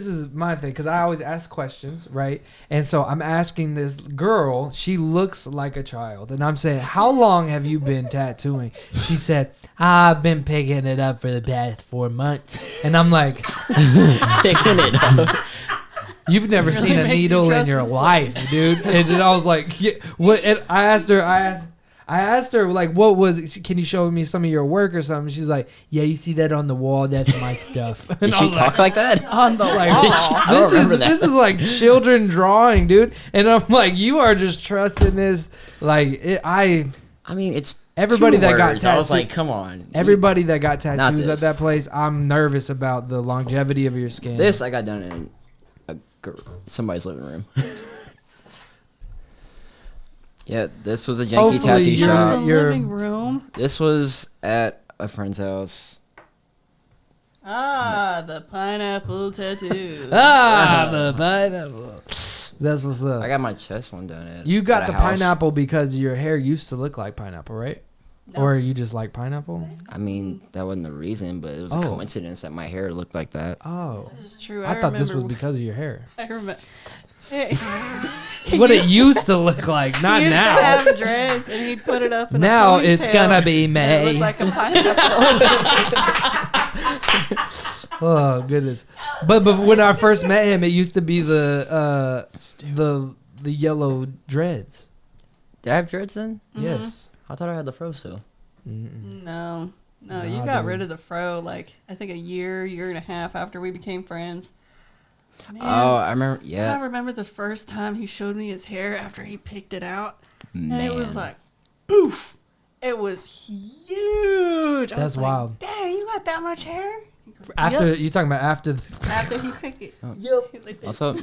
Speaker 2: is my thing because I always ask questions, right? And so I'm asking this girl. She looks like a child, and I'm saying, "How long have you been tattooing?" She said, "I've been picking it up for the past 4 months." And I'm like,
Speaker 3: Picking it up.
Speaker 2: "You've never
Speaker 4: Really
Speaker 2: seen a
Speaker 4: makes you
Speaker 2: needle in
Speaker 4: trust
Speaker 2: your
Speaker 4: this
Speaker 2: life, dude." And then I was like, yeah, "What?" And I asked her like, "What was? Can you show me some of your work or something?" She's like, "Yeah, you see that on the wall? That's my stuff." And
Speaker 3: Did
Speaker 2: I
Speaker 3: she
Speaker 2: was
Speaker 3: talk like that?
Speaker 4: On the
Speaker 2: like,
Speaker 4: wall.
Speaker 3: I don't remember that.
Speaker 2: this is like children drawing, dude. And I'm like, you are just trusting this. Like,
Speaker 3: I mean, it's
Speaker 2: Everybody
Speaker 3: two
Speaker 2: that got
Speaker 3: words. I was
Speaker 2: tattoo-
Speaker 3: like, come on.
Speaker 2: everybody that got tattoos at
Speaker 3: this.
Speaker 2: that place, I'm nervous about the longevity of your skin.
Speaker 3: This I got done in somebody's living room. Yeah, this was a janky
Speaker 2: Hopefully
Speaker 3: tattoo
Speaker 2: you're-
Speaker 4: In
Speaker 3: shop.
Speaker 4: the
Speaker 2: you're-
Speaker 4: living room.
Speaker 3: This was at a friend's house.
Speaker 4: The pineapple tattoo.
Speaker 2: the pineapple. That's what's up.
Speaker 3: I got my chest one done at.
Speaker 2: You got
Speaker 3: at a
Speaker 2: the
Speaker 3: house.
Speaker 2: pineapple because your hair used to look like pineapple, right?
Speaker 4: No.
Speaker 2: Or you just like pineapple?
Speaker 3: I mean, that wasn't the reason, but it was a
Speaker 2: Oh.
Speaker 3: coincidence that my hair looked like that.
Speaker 2: Oh,
Speaker 4: This is true.
Speaker 2: I thought this was
Speaker 4: remember-
Speaker 2: because of your hair.
Speaker 4: I remember.
Speaker 2: What it used to look like, not
Speaker 4: he used
Speaker 2: now.
Speaker 4: to have dreads, and he'd put it up in
Speaker 2: Now
Speaker 4: a ponytail.
Speaker 2: it's gonna be
Speaker 4: and
Speaker 2: May.
Speaker 4: It looked like a pineapple.
Speaker 2: Oh goodness! But when I first met him, it used to be the yellow dreads.
Speaker 3: Did I have dreads then?
Speaker 2: Yes.
Speaker 3: I thought I had the fro still.
Speaker 2: Mm-mm.
Speaker 4: No, you
Speaker 2: Nah,
Speaker 4: got
Speaker 2: dude.
Speaker 4: rid of the fro like I think a year and a half after we became friends. Man,
Speaker 3: Oh, I remember.
Speaker 4: I
Speaker 3: Yeah.
Speaker 4: remember the first time he showed me his hair after he picked it out, and it was
Speaker 3: Man.
Speaker 4: like, poof! It was huge. I
Speaker 2: That's
Speaker 4: was like,
Speaker 2: wild.
Speaker 4: Dang, you got that much hair? He goes,
Speaker 2: After
Speaker 4: "Yep."
Speaker 2: you talking about after?
Speaker 4: After he picked it.
Speaker 3: Oh.
Speaker 4: Yep.
Speaker 3: Also,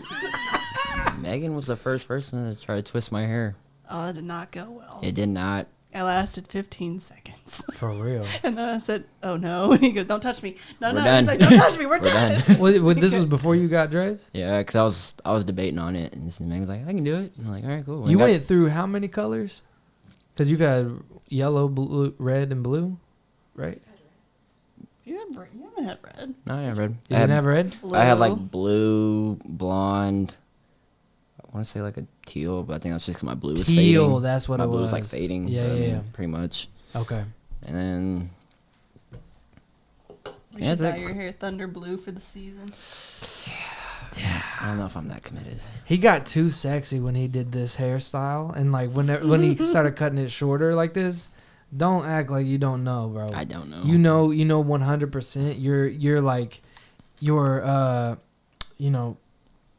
Speaker 3: Megan was the first person to try to twist my hair.
Speaker 4: Oh, that did not go well.
Speaker 3: It did not.
Speaker 4: It lasted 15 seconds.
Speaker 2: For real.
Speaker 4: And then I said, "Oh no!" And he goes, "Don't touch me." No,
Speaker 3: We're
Speaker 4: no.
Speaker 3: done.
Speaker 4: He's like, "Don't touch me. We're,
Speaker 3: We're
Speaker 4: done."
Speaker 3: done.
Speaker 2: This was before you got dreads.
Speaker 3: Yeah, because I was debating on it, and Megan's like, "I can do it." And I'm like, "All right, cool."
Speaker 2: You went through how many colors? Because you've had yellow, blue, red, and blue, right?
Speaker 4: You haven't had red.
Speaker 3: No, I never read.
Speaker 2: You didn't have red?
Speaker 3: I had like
Speaker 4: Blue.
Speaker 3: blue, blonde. I want to say like a teal, but I think that's just 'cause my blue was
Speaker 2: Teal,
Speaker 3: fading.
Speaker 2: that's what
Speaker 3: my
Speaker 2: it
Speaker 3: blue
Speaker 2: was.
Speaker 3: was like fading.
Speaker 2: Yeah,
Speaker 3: but,
Speaker 2: yeah.
Speaker 3: Pretty much.
Speaker 2: Okay.
Speaker 3: And then
Speaker 4: We should dye your hair thunder blue for the season.
Speaker 3: I don't know if I'm that committed.
Speaker 2: He got too sexy when he did this hairstyle, and like when he started cutting it shorter like this. Don't act like you don't know, bro.
Speaker 3: I don't know.
Speaker 2: You know 100%. You're like your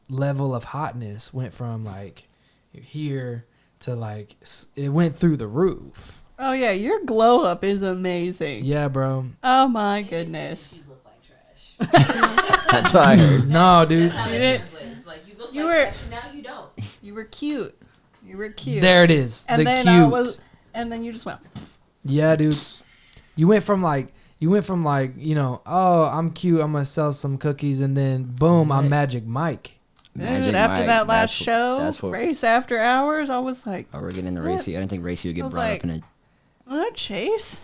Speaker 2: level of hotness went from like here to like it went through the roof.
Speaker 4: Oh yeah, your glow up is amazing.
Speaker 2: Yeah, bro.
Speaker 4: Oh my goodness.
Speaker 6: You look like trash.
Speaker 3: That's what I heard.
Speaker 2: No, dude.
Speaker 6: That's how
Speaker 4: You
Speaker 6: that
Speaker 4: didn't-
Speaker 6: translates. Like you look
Speaker 4: you
Speaker 6: like
Speaker 4: were-
Speaker 6: trash, and now you don't.
Speaker 4: You were cute. You were cute.
Speaker 2: There it is.
Speaker 4: And
Speaker 2: the
Speaker 4: then
Speaker 2: cute.
Speaker 4: and then you just went.
Speaker 2: Yeah, dude. You went from like, oh, I'm cute, I'm gonna sell some cookies, and then boom, I'm Magic Mike.
Speaker 3: Magic
Speaker 4: Dude, after
Speaker 3: Mike,
Speaker 4: that last
Speaker 3: that's
Speaker 4: show,
Speaker 3: that's what.
Speaker 4: Race After Hours, I was like,
Speaker 3: Oh, we're getting the
Speaker 4: What?
Speaker 3: racy. I didn't think racy would
Speaker 4: I
Speaker 3: get
Speaker 4: was
Speaker 3: brought
Speaker 4: like-
Speaker 3: up in a.
Speaker 4: was that Chase?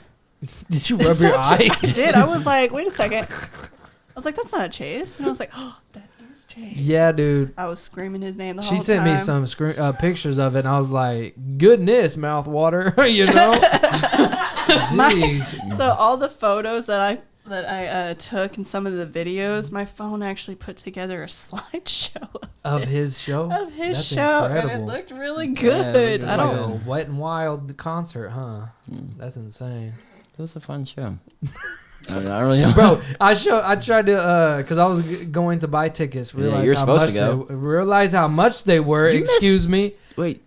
Speaker 2: Did you rub your eye?
Speaker 4: I did. I was like, wait a second. I was like, that's not Chase. And I was like, oh, that is Chase.
Speaker 2: Yeah, dude.
Speaker 4: I was screaming his name the whole
Speaker 2: She
Speaker 4: time.
Speaker 2: sent me some pictures of it, and I was like, goodness, mouth water, you know? Jeez.
Speaker 4: So all the photos that I took and some of the videos, my phone actually put together a slideshow
Speaker 2: Of his show?
Speaker 4: of his
Speaker 2: That's
Speaker 4: show,
Speaker 2: incredible.
Speaker 4: and it looked really
Speaker 3: Yeah,
Speaker 4: good.
Speaker 3: it
Speaker 2: It's
Speaker 4: I
Speaker 2: like
Speaker 4: don't.
Speaker 2: a Wet and Wild concert, huh?
Speaker 3: Mm.
Speaker 2: That's insane.
Speaker 3: It was a fun show. I don't really know.
Speaker 2: Bro, I tried to, because I was going to buy tickets,
Speaker 3: Yeah,
Speaker 2: realize
Speaker 3: you're
Speaker 2: how
Speaker 3: supposed
Speaker 2: much
Speaker 3: to go.
Speaker 2: realize how much they were,
Speaker 3: You missed-
Speaker 2: excuse me.
Speaker 3: Wait,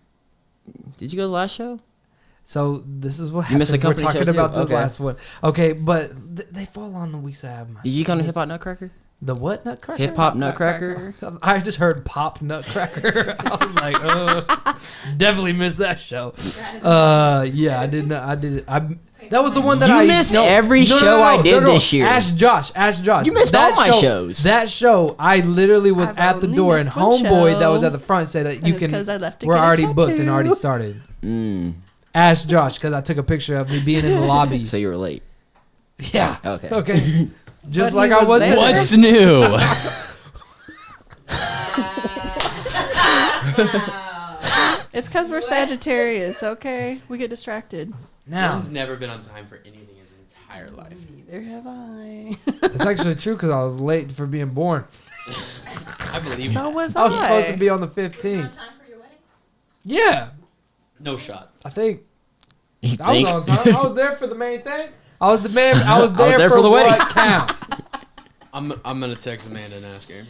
Speaker 3: did you go to the last show?
Speaker 2: So this is what
Speaker 3: You missed
Speaker 2: happens.
Speaker 3: the
Speaker 2: We're
Speaker 3: company
Speaker 2: talking
Speaker 3: show, too?
Speaker 2: about this
Speaker 3: Okay.
Speaker 2: last one. Okay, but they fall on the weeks I have my
Speaker 3: Did you come to
Speaker 2: kids.
Speaker 3: Hip Hop Nutcracker?
Speaker 2: The what Nutcracker?
Speaker 3: Hip Hop Nutcracker.
Speaker 2: I just heard Pop Nutcracker. I was like, definitely missed that show. Yeah, I didn't. That was the one that
Speaker 3: You
Speaker 2: I
Speaker 3: missed every show I did this year.
Speaker 2: Ask Josh.
Speaker 3: You missed
Speaker 2: That
Speaker 3: all my
Speaker 2: show-
Speaker 3: shows.
Speaker 2: That show, I literally was
Speaker 4: I've
Speaker 2: at the
Speaker 4: only
Speaker 2: door, and
Speaker 4: missed one
Speaker 2: homeboy that was
Speaker 4: show.
Speaker 2: at the front said that you
Speaker 4: it's
Speaker 2: can.
Speaker 4: 'cause I left to
Speaker 2: We're
Speaker 4: get a
Speaker 2: already booked and
Speaker 4: tattoo.
Speaker 2: already started.
Speaker 3: Mm.
Speaker 2: Ask Josh because I took a picture of me being in the lobby.
Speaker 3: So you were late.
Speaker 2: Yeah.
Speaker 3: Okay.
Speaker 2: Okay. Just
Speaker 4: But
Speaker 2: like
Speaker 4: he
Speaker 2: I
Speaker 4: was
Speaker 2: was
Speaker 4: there.
Speaker 2: today.
Speaker 3: What's new?
Speaker 4: It's because we're Sagittarius, okay? We get distracted.
Speaker 2: Now
Speaker 5: Dylan's never been on time for anything his entire life.
Speaker 4: Neither have I.
Speaker 2: it's actually true because I was late for being born.
Speaker 5: I believe
Speaker 4: So
Speaker 5: that.
Speaker 4: was
Speaker 2: I was supposed to
Speaker 4: I.
Speaker 2: be on the
Speaker 6: You on
Speaker 2: 15th.
Speaker 6: time for your wedding?
Speaker 2: Yeah,
Speaker 5: No shot.
Speaker 2: I think
Speaker 3: You
Speaker 2: I was
Speaker 3: think?
Speaker 2: on time. I was there for the main thing. I was the man. I was there,
Speaker 3: there
Speaker 2: for,
Speaker 3: for the wedding.
Speaker 2: what counts.
Speaker 5: I'm gonna text Amanda and ask her.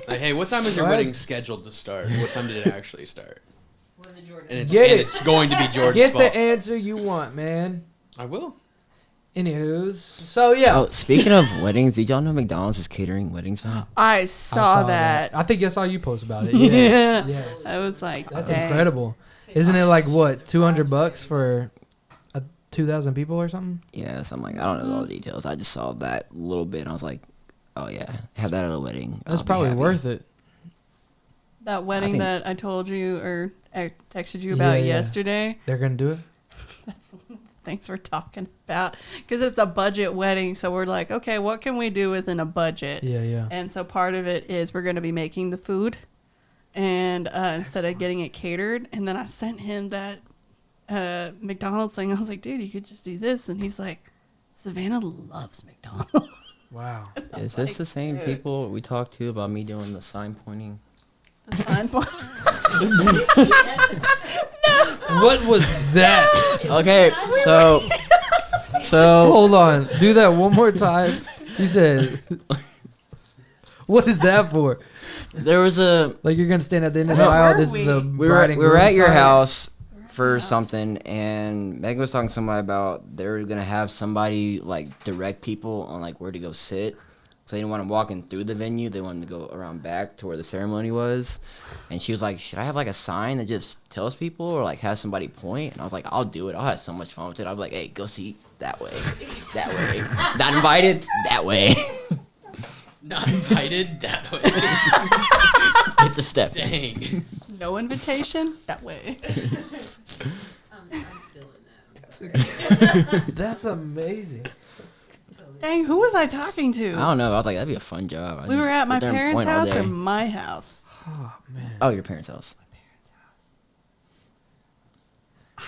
Speaker 5: Like, hey, what time is your
Speaker 2: What?
Speaker 5: wedding scheduled to start? What time did it actually start?
Speaker 6: Was it Jordan?
Speaker 5: And it's,
Speaker 2: Get
Speaker 5: and
Speaker 2: it.
Speaker 5: it's going to be Jordan's
Speaker 2: Get
Speaker 5: fault.
Speaker 2: the answer you want, man.
Speaker 5: I will.
Speaker 2: Anywho's, so yeah.
Speaker 3: Oh, speaking of weddings, did y'all know McDonald's is catering weddings now?
Speaker 4: I
Speaker 2: I
Speaker 4: saw that.
Speaker 2: I think I saw you post about it.
Speaker 4: Yeah.
Speaker 2: Yes. Yes.
Speaker 4: I was like,
Speaker 2: That's
Speaker 4: dang.
Speaker 2: incredible. Isn't it like what, $200 for 2,000 people or something?
Speaker 3: Yeah, so I'm like, I don't know all the details. I just saw that little bit and I was like, oh yeah, have that at a wedding.
Speaker 2: That's
Speaker 3: I'll be
Speaker 2: probably
Speaker 3: happy.
Speaker 2: worth it.
Speaker 4: That wedding
Speaker 3: think-
Speaker 4: that I told you or I texted you about
Speaker 2: Yeah, yeah.
Speaker 4: yesterday.
Speaker 2: They're gonna do it.
Speaker 4: That's one of the things we're talking about because it's a budget wedding. So we're like, okay, what can we do within a budget?
Speaker 2: Yeah, yeah.
Speaker 4: And so part of it is we're going to be making the food, and instead of getting it catered. And then I sent him that McDonald's thing. I was like, dude, you could just do this. And he's like, Savannah loves McDonald's.
Speaker 2: Wow.
Speaker 3: Is this the same people we talked to about me doing the sign pointing?
Speaker 4: The sign point.
Speaker 2: What was that?
Speaker 3: Okay, so
Speaker 2: Hold on. Do that one more time. You said. What is that for?
Speaker 3: there was a
Speaker 2: Like you're gonna stand at the end of the
Speaker 4: Where
Speaker 2: aisle.
Speaker 4: were
Speaker 2: This
Speaker 4: we?
Speaker 2: is the
Speaker 3: we
Speaker 2: bride
Speaker 3: were
Speaker 2: and
Speaker 3: we were
Speaker 2: groom
Speaker 3: at your
Speaker 2: side?
Speaker 3: house for
Speaker 4: house.
Speaker 3: something, and Megan was talking to somebody about they were gonna have somebody like direct people on like where to go sit. So they didn't want them walking through the venue. They wanted to go around back to where the ceremony was. And she was like, should I have like a sign that just tells people or like have somebody point? And I was like, I'll do it. I'll have so much fun with it. I'll be like, hey, go seat that way. That way. Not invited? That way.
Speaker 5: Not invited that way.
Speaker 3: Hit the step.
Speaker 5: Dang.
Speaker 4: No invitation? That way.
Speaker 6: I'm still in that.
Speaker 2: That's amazing.
Speaker 6: I'm totally
Speaker 4: Dang, who was I talking to?
Speaker 3: I don't know. I was like, that'd be a fun job. I'd
Speaker 4: We
Speaker 3: just
Speaker 4: were at
Speaker 3: sit
Speaker 4: my
Speaker 3: there and
Speaker 4: parents'
Speaker 3: point all
Speaker 4: house or
Speaker 3: day.
Speaker 4: my house.
Speaker 2: Oh man,
Speaker 3: Oh, your parents' house.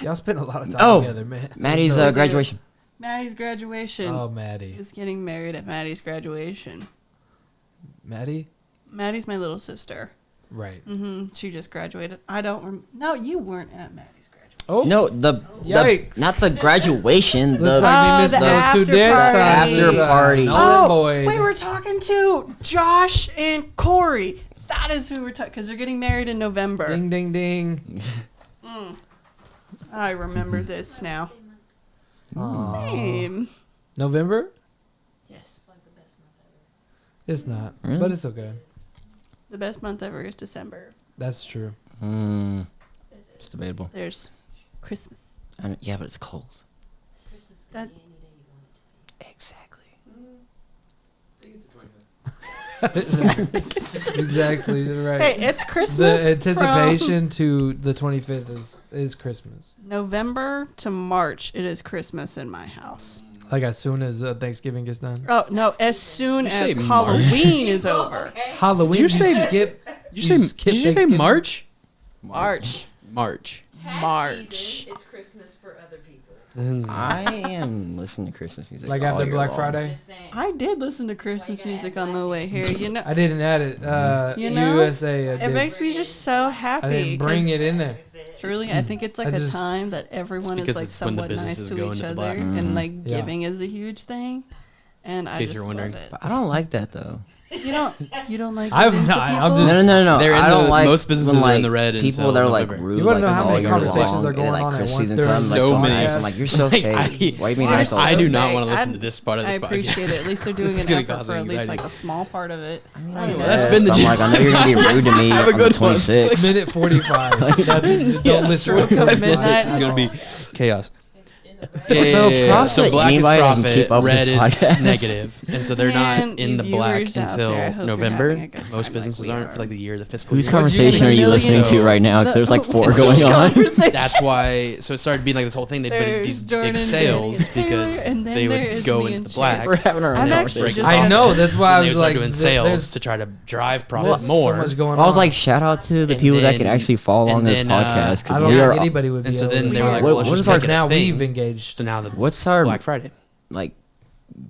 Speaker 2: y'all spent a lot of time
Speaker 3: Oh,
Speaker 2: together, man.
Speaker 3: Maddie's
Speaker 4: No,
Speaker 3: graduation.
Speaker 4: Maddie's graduation.
Speaker 2: Oh,
Speaker 4: He
Speaker 2: Maddie.
Speaker 4: was getting married at Maddie's graduation.
Speaker 2: Maddie.
Speaker 4: Maddie's my little sister.
Speaker 2: Right.
Speaker 4: She just graduated. I don't. No, you weren't at Maddie's graduation.
Speaker 2: Oh
Speaker 3: No, the
Speaker 2: Yikes.
Speaker 3: not the graduation.
Speaker 2: Looks
Speaker 3: The
Speaker 2: like we
Speaker 4: Oh,
Speaker 2: missed
Speaker 4: the
Speaker 2: those
Speaker 4: after
Speaker 2: two dance
Speaker 4: party.
Speaker 2: times.
Speaker 3: After party.
Speaker 2: Nolan
Speaker 4: Oh,
Speaker 2: Boyd.
Speaker 4: we were talking to Josh and Corey. That is who we're talking, because they're getting married in November.
Speaker 2: Ding ding ding.
Speaker 4: I remember this now.
Speaker 2: Aw.
Speaker 4: Same.
Speaker 2: November?
Speaker 6: Yes. It's like the best month ever.
Speaker 2: It's not,
Speaker 3: Really?
Speaker 2: but it's okay.
Speaker 4: The best month ever is December.
Speaker 2: That's true.
Speaker 3: It's debatable.
Speaker 4: There's Christmas.
Speaker 3: Yeah, but it's cold.
Speaker 6: Christmas can
Speaker 4: That-
Speaker 6: be any day you want it to be.
Speaker 3: Exactly.
Speaker 2: Exactly right.
Speaker 4: Hey, it's Christmas.
Speaker 2: The anticipation to the 25th is Christmas.
Speaker 4: from November to March, it is Christmas in my house.
Speaker 2: Like as soon as Thanksgiving gets done.
Speaker 4: Oh, no, as soon
Speaker 5: You
Speaker 4: as
Speaker 5: say March?
Speaker 4: Halloween is over.
Speaker 2: Halloween.
Speaker 5: Did you say-
Speaker 2: skip?
Speaker 5: Did you say
Speaker 2: Thanksgiving?
Speaker 5: March?
Speaker 4: March.
Speaker 5: March.
Speaker 6: Tax
Speaker 4: March.
Speaker 6: season is Christmas for other people.
Speaker 3: I am listening to Christmas music.
Speaker 2: Like
Speaker 3: all
Speaker 2: after
Speaker 3: year
Speaker 2: Black
Speaker 3: long.
Speaker 2: Friday.
Speaker 6: Just saying.
Speaker 4: I did listen to Christmas music on the way here. You know,
Speaker 2: I didn't add it.
Speaker 4: You know,
Speaker 2: USA. I
Speaker 4: it
Speaker 2: did.
Speaker 4: makes me just so happy.
Speaker 2: I didn't bring
Speaker 4: 'cause
Speaker 2: it in there.
Speaker 4: Truly, I think it's like
Speaker 2: I
Speaker 4: a
Speaker 2: just-
Speaker 4: time that everyone is
Speaker 5: because
Speaker 4: like
Speaker 5: it's when the
Speaker 4: somewhat nice
Speaker 5: businesses
Speaker 4: to
Speaker 5: go
Speaker 4: each
Speaker 5: into the
Speaker 4: other,
Speaker 5: black.
Speaker 4: and like
Speaker 2: Yeah.
Speaker 4: giving is a huge thing. And I
Speaker 5: case
Speaker 4: just
Speaker 5: you're
Speaker 4: love
Speaker 5: wondering.
Speaker 4: it.
Speaker 3: But I don't like that though.
Speaker 4: You don't like.
Speaker 2: I've
Speaker 4: giving to
Speaker 2: not, I'm
Speaker 4: people?
Speaker 2: just-
Speaker 3: No.
Speaker 5: They're in
Speaker 3: I don't
Speaker 5: the-
Speaker 3: like
Speaker 5: most businesses
Speaker 3: when,
Speaker 5: are in
Speaker 3: like,
Speaker 5: the red
Speaker 3: people
Speaker 5: until
Speaker 3: that are like
Speaker 5: November.
Speaker 3: rude.
Speaker 2: You wanna
Speaker 3: like,
Speaker 2: know how
Speaker 3: all
Speaker 2: many
Speaker 3: year
Speaker 2: conversations
Speaker 3: long,
Speaker 2: are going
Speaker 3: and, like,
Speaker 2: on at
Speaker 3: Christmas
Speaker 2: once
Speaker 3: season
Speaker 2: during
Speaker 3: comes, like,
Speaker 5: so
Speaker 3: so
Speaker 5: many.
Speaker 3: nice. I'm like, you're so
Speaker 5: Like,
Speaker 3: fake. Why you being
Speaker 4: You're
Speaker 3: nice all
Speaker 5: I
Speaker 3: the
Speaker 5: do
Speaker 3: time?
Speaker 5: not
Speaker 4: fake.
Speaker 5: want to listen
Speaker 4: I'm-
Speaker 5: to this part of this
Speaker 4: I appreciate
Speaker 5: podcast.
Speaker 4: it. At least they're doing
Speaker 5: It's
Speaker 4: an
Speaker 5: gonna
Speaker 4: effort
Speaker 5: cause
Speaker 4: for
Speaker 5: me
Speaker 4: at least
Speaker 5: anxiety.
Speaker 4: like a small part of it.
Speaker 3: I mean,
Speaker 4: I
Speaker 3: I
Speaker 4: know.
Speaker 5: That's
Speaker 3: guess,
Speaker 5: been the
Speaker 3: but I'm like, I know you're gonna be rude to me
Speaker 5: Have a
Speaker 3: on the
Speaker 5: good one.
Speaker 3: 26th.
Speaker 2: Minute 45. Don't
Speaker 5: Yes.
Speaker 2: listen
Speaker 4: Woke
Speaker 2: to
Speaker 4: up
Speaker 2: it.
Speaker 4: midnight.
Speaker 5: It's gonna be chaos.
Speaker 6: It's in the red.
Speaker 3: So props
Speaker 5: So
Speaker 3: to
Speaker 5: black is
Speaker 3: anybody that can
Speaker 5: profit,
Speaker 3: keep up with
Speaker 5: red
Speaker 3: this
Speaker 5: is
Speaker 3: podcast.
Speaker 5: negative, and so they're
Speaker 4: Man,
Speaker 5: not in
Speaker 4: you
Speaker 5: the black
Speaker 4: viewers out
Speaker 5: until
Speaker 4: there, I hope you're
Speaker 5: November.
Speaker 4: having a good time
Speaker 5: Most
Speaker 4: like
Speaker 5: businesses
Speaker 4: we
Speaker 5: aren't
Speaker 4: are.
Speaker 5: for like the year, the fiscal
Speaker 3: Whose
Speaker 5: year.
Speaker 3: conversation are you
Speaker 4: million-
Speaker 3: listening to right now?
Speaker 4: The-
Speaker 3: There's like four
Speaker 4: Which
Speaker 3: going on.
Speaker 4: conversation?
Speaker 5: That's why. So it started being like this whole thing. They put
Speaker 4: There's
Speaker 5: these
Speaker 4: Jordan,
Speaker 5: big
Speaker 4: Danny,
Speaker 5: sales
Speaker 4: and Taylor,
Speaker 5: because
Speaker 4: and then
Speaker 5: they
Speaker 4: there
Speaker 5: would
Speaker 4: is
Speaker 5: go
Speaker 4: me
Speaker 5: into
Speaker 4: and
Speaker 5: the black.
Speaker 3: We're having our
Speaker 4: I'm
Speaker 3: own
Speaker 4: actually
Speaker 3: conversation.
Speaker 4: just
Speaker 2: I know. That's why I
Speaker 5: They
Speaker 2: was
Speaker 5: would start
Speaker 2: like,
Speaker 5: doing
Speaker 2: there's
Speaker 5: sales to try to drive profit
Speaker 2: so
Speaker 5: more.
Speaker 2: much going
Speaker 3: I was
Speaker 2: on.
Speaker 3: like, shout out to the
Speaker 5: And
Speaker 3: people that
Speaker 5: then-
Speaker 3: can actually follow on
Speaker 5: and
Speaker 3: this
Speaker 5: then,
Speaker 3: podcast. 'cause
Speaker 2: I don't
Speaker 3: we
Speaker 2: think
Speaker 3: are,
Speaker 2: anybody would be
Speaker 5: and so
Speaker 2: able
Speaker 5: then
Speaker 2: to
Speaker 5: they
Speaker 2: do
Speaker 5: were
Speaker 2: that.
Speaker 5: like,
Speaker 3: What-
Speaker 5: well, let's
Speaker 3: what
Speaker 5: just
Speaker 3: is our-
Speaker 5: make it a
Speaker 2: now
Speaker 5: thing.
Speaker 2: we've engaged.
Speaker 5: So now the
Speaker 3: what's our
Speaker 5: Black Friday.
Speaker 3: like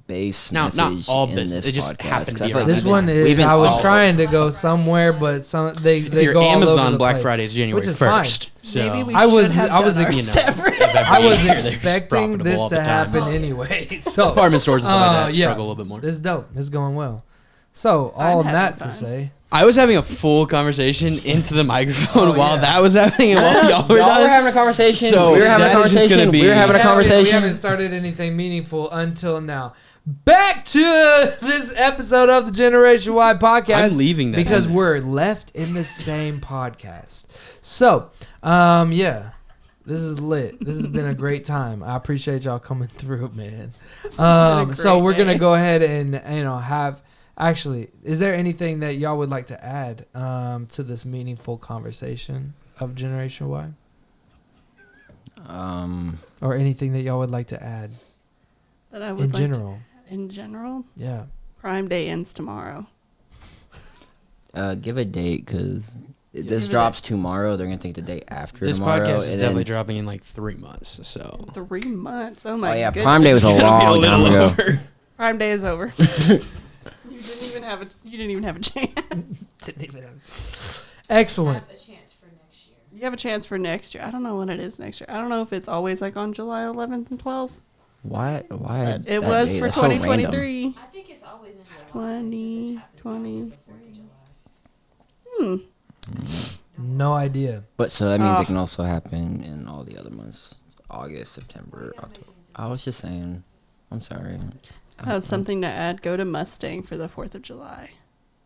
Speaker 3: base
Speaker 5: Now, not
Speaker 3: message
Speaker 5: all
Speaker 3: in
Speaker 5: business.
Speaker 3: this
Speaker 5: It just
Speaker 3: podcast?
Speaker 5: happened to
Speaker 3: 'Cause I
Speaker 5: be
Speaker 3: feel like
Speaker 5: around
Speaker 2: This
Speaker 5: that
Speaker 2: one
Speaker 5: time.
Speaker 2: is.
Speaker 3: We've been
Speaker 2: I was
Speaker 3: solid.
Speaker 2: trying to go somewhere, but they
Speaker 5: If you're
Speaker 2: go all over
Speaker 5: Amazon
Speaker 2: the
Speaker 5: Black
Speaker 2: place.
Speaker 5: Friday is January
Speaker 2: Which is fine.
Speaker 5: 1st. So
Speaker 4: Maybe we
Speaker 2: I was-
Speaker 4: should have
Speaker 2: I was
Speaker 4: done
Speaker 2: ex-
Speaker 4: ours
Speaker 5: you know,
Speaker 4: separate.
Speaker 5: of every
Speaker 2: I was
Speaker 5: year, they're
Speaker 2: expecting
Speaker 5: profitable
Speaker 2: this
Speaker 5: all the
Speaker 2: to
Speaker 5: time.
Speaker 2: happen anyway. So
Speaker 5: Department stores and stuff like that
Speaker 2: yeah,
Speaker 5: struggle a little bit more.
Speaker 2: This is dope. It's going well. So
Speaker 4: I'm
Speaker 2: all
Speaker 4: having
Speaker 2: that
Speaker 4: fun.
Speaker 2: to say,
Speaker 5: I was having a full conversation into the microphone
Speaker 2: Oh,
Speaker 5: while
Speaker 2: yeah.
Speaker 5: that was happening and while y'all were
Speaker 3: Y'all were
Speaker 5: done.
Speaker 3: having a conversation.
Speaker 5: So
Speaker 3: we were having a
Speaker 5: that is just gonna
Speaker 3: conversation.
Speaker 5: be-
Speaker 3: We were having a
Speaker 2: We
Speaker 3: conversation.
Speaker 2: haven't started anything meaningful until now. Back to this episode of the Generation Y podcast.
Speaker 5: I'm leaving that
Speaker 2: because
Speaker 5: in.
Speaker 2: we're left in the same podcast. So, yeah. This is lit. This has been a great time. I appreciate y'all coming through, man. So
Speaker 4: great
Speaker 2: we're gonna
Speaker 4: day.
Speaker 2: go ahead and have. Actually, is there anything that y'all would like to add to this meaningful conversation of Generation Y, or anything that y'all would like to add
Speaker 4: That I would
Speaker 2: in
Speaker 4: like
Speaker 2: general?
Speaker 4: in general,
Speaker 2: Yeah.
Speaker 4: Prime Day ends tomorrow.
Speaker 3: Give a date because
Speaker 4: Give
Speaker 3: this
Speaker 4: it
Speaker 3: drops tomorrow. They're gonna think the day after
Speaker 5: This
Speaker 3: tomorrow.
Speaker 5: podcast is
Speaker 3: and
Speaker 5: definitely
Speaker 3: then-
Speaker 5: dropping in like 3 months. So
Speaker 4: 3 months. Oh my
Speaker 3: Oh yeah,
Speaker 4: goodness.
Speaker 3: Prime Day was a
Speaker 5: It's gonna be
Speaker 3: long
Speaker 5: little
Speaker 3: time ago.
Speaker 5: over.
Speaker 4: Prime Day is over. You didn't even have a chance.
Speaker 2: Excellent.
Speaker 6: Have a chance for next year.
Speaker 4: You have a chance for next year. I don't know when it is next year. I don't know if it's always like on July 11th and 12th.
Speaker 3: Why?
Speaker 4: But it
Speaker 3: that
Speaker 4: was
Speaker 3: date?
Speaker 4: for
Speaker 3: That's so random.
Speaker 4: 2023.
Speaker 6: I think it's always in July.
Speaker 4: 2023.
Speaker 2: No idea.
Speaker 3: But so that means
Speaker 4: Oh.
Speaker 3: it can also happen in all the other months: August, September, October. I was just saying. I'm sorry.
Speaker 4: I have something to add. Go to Mustang for the 4th of July.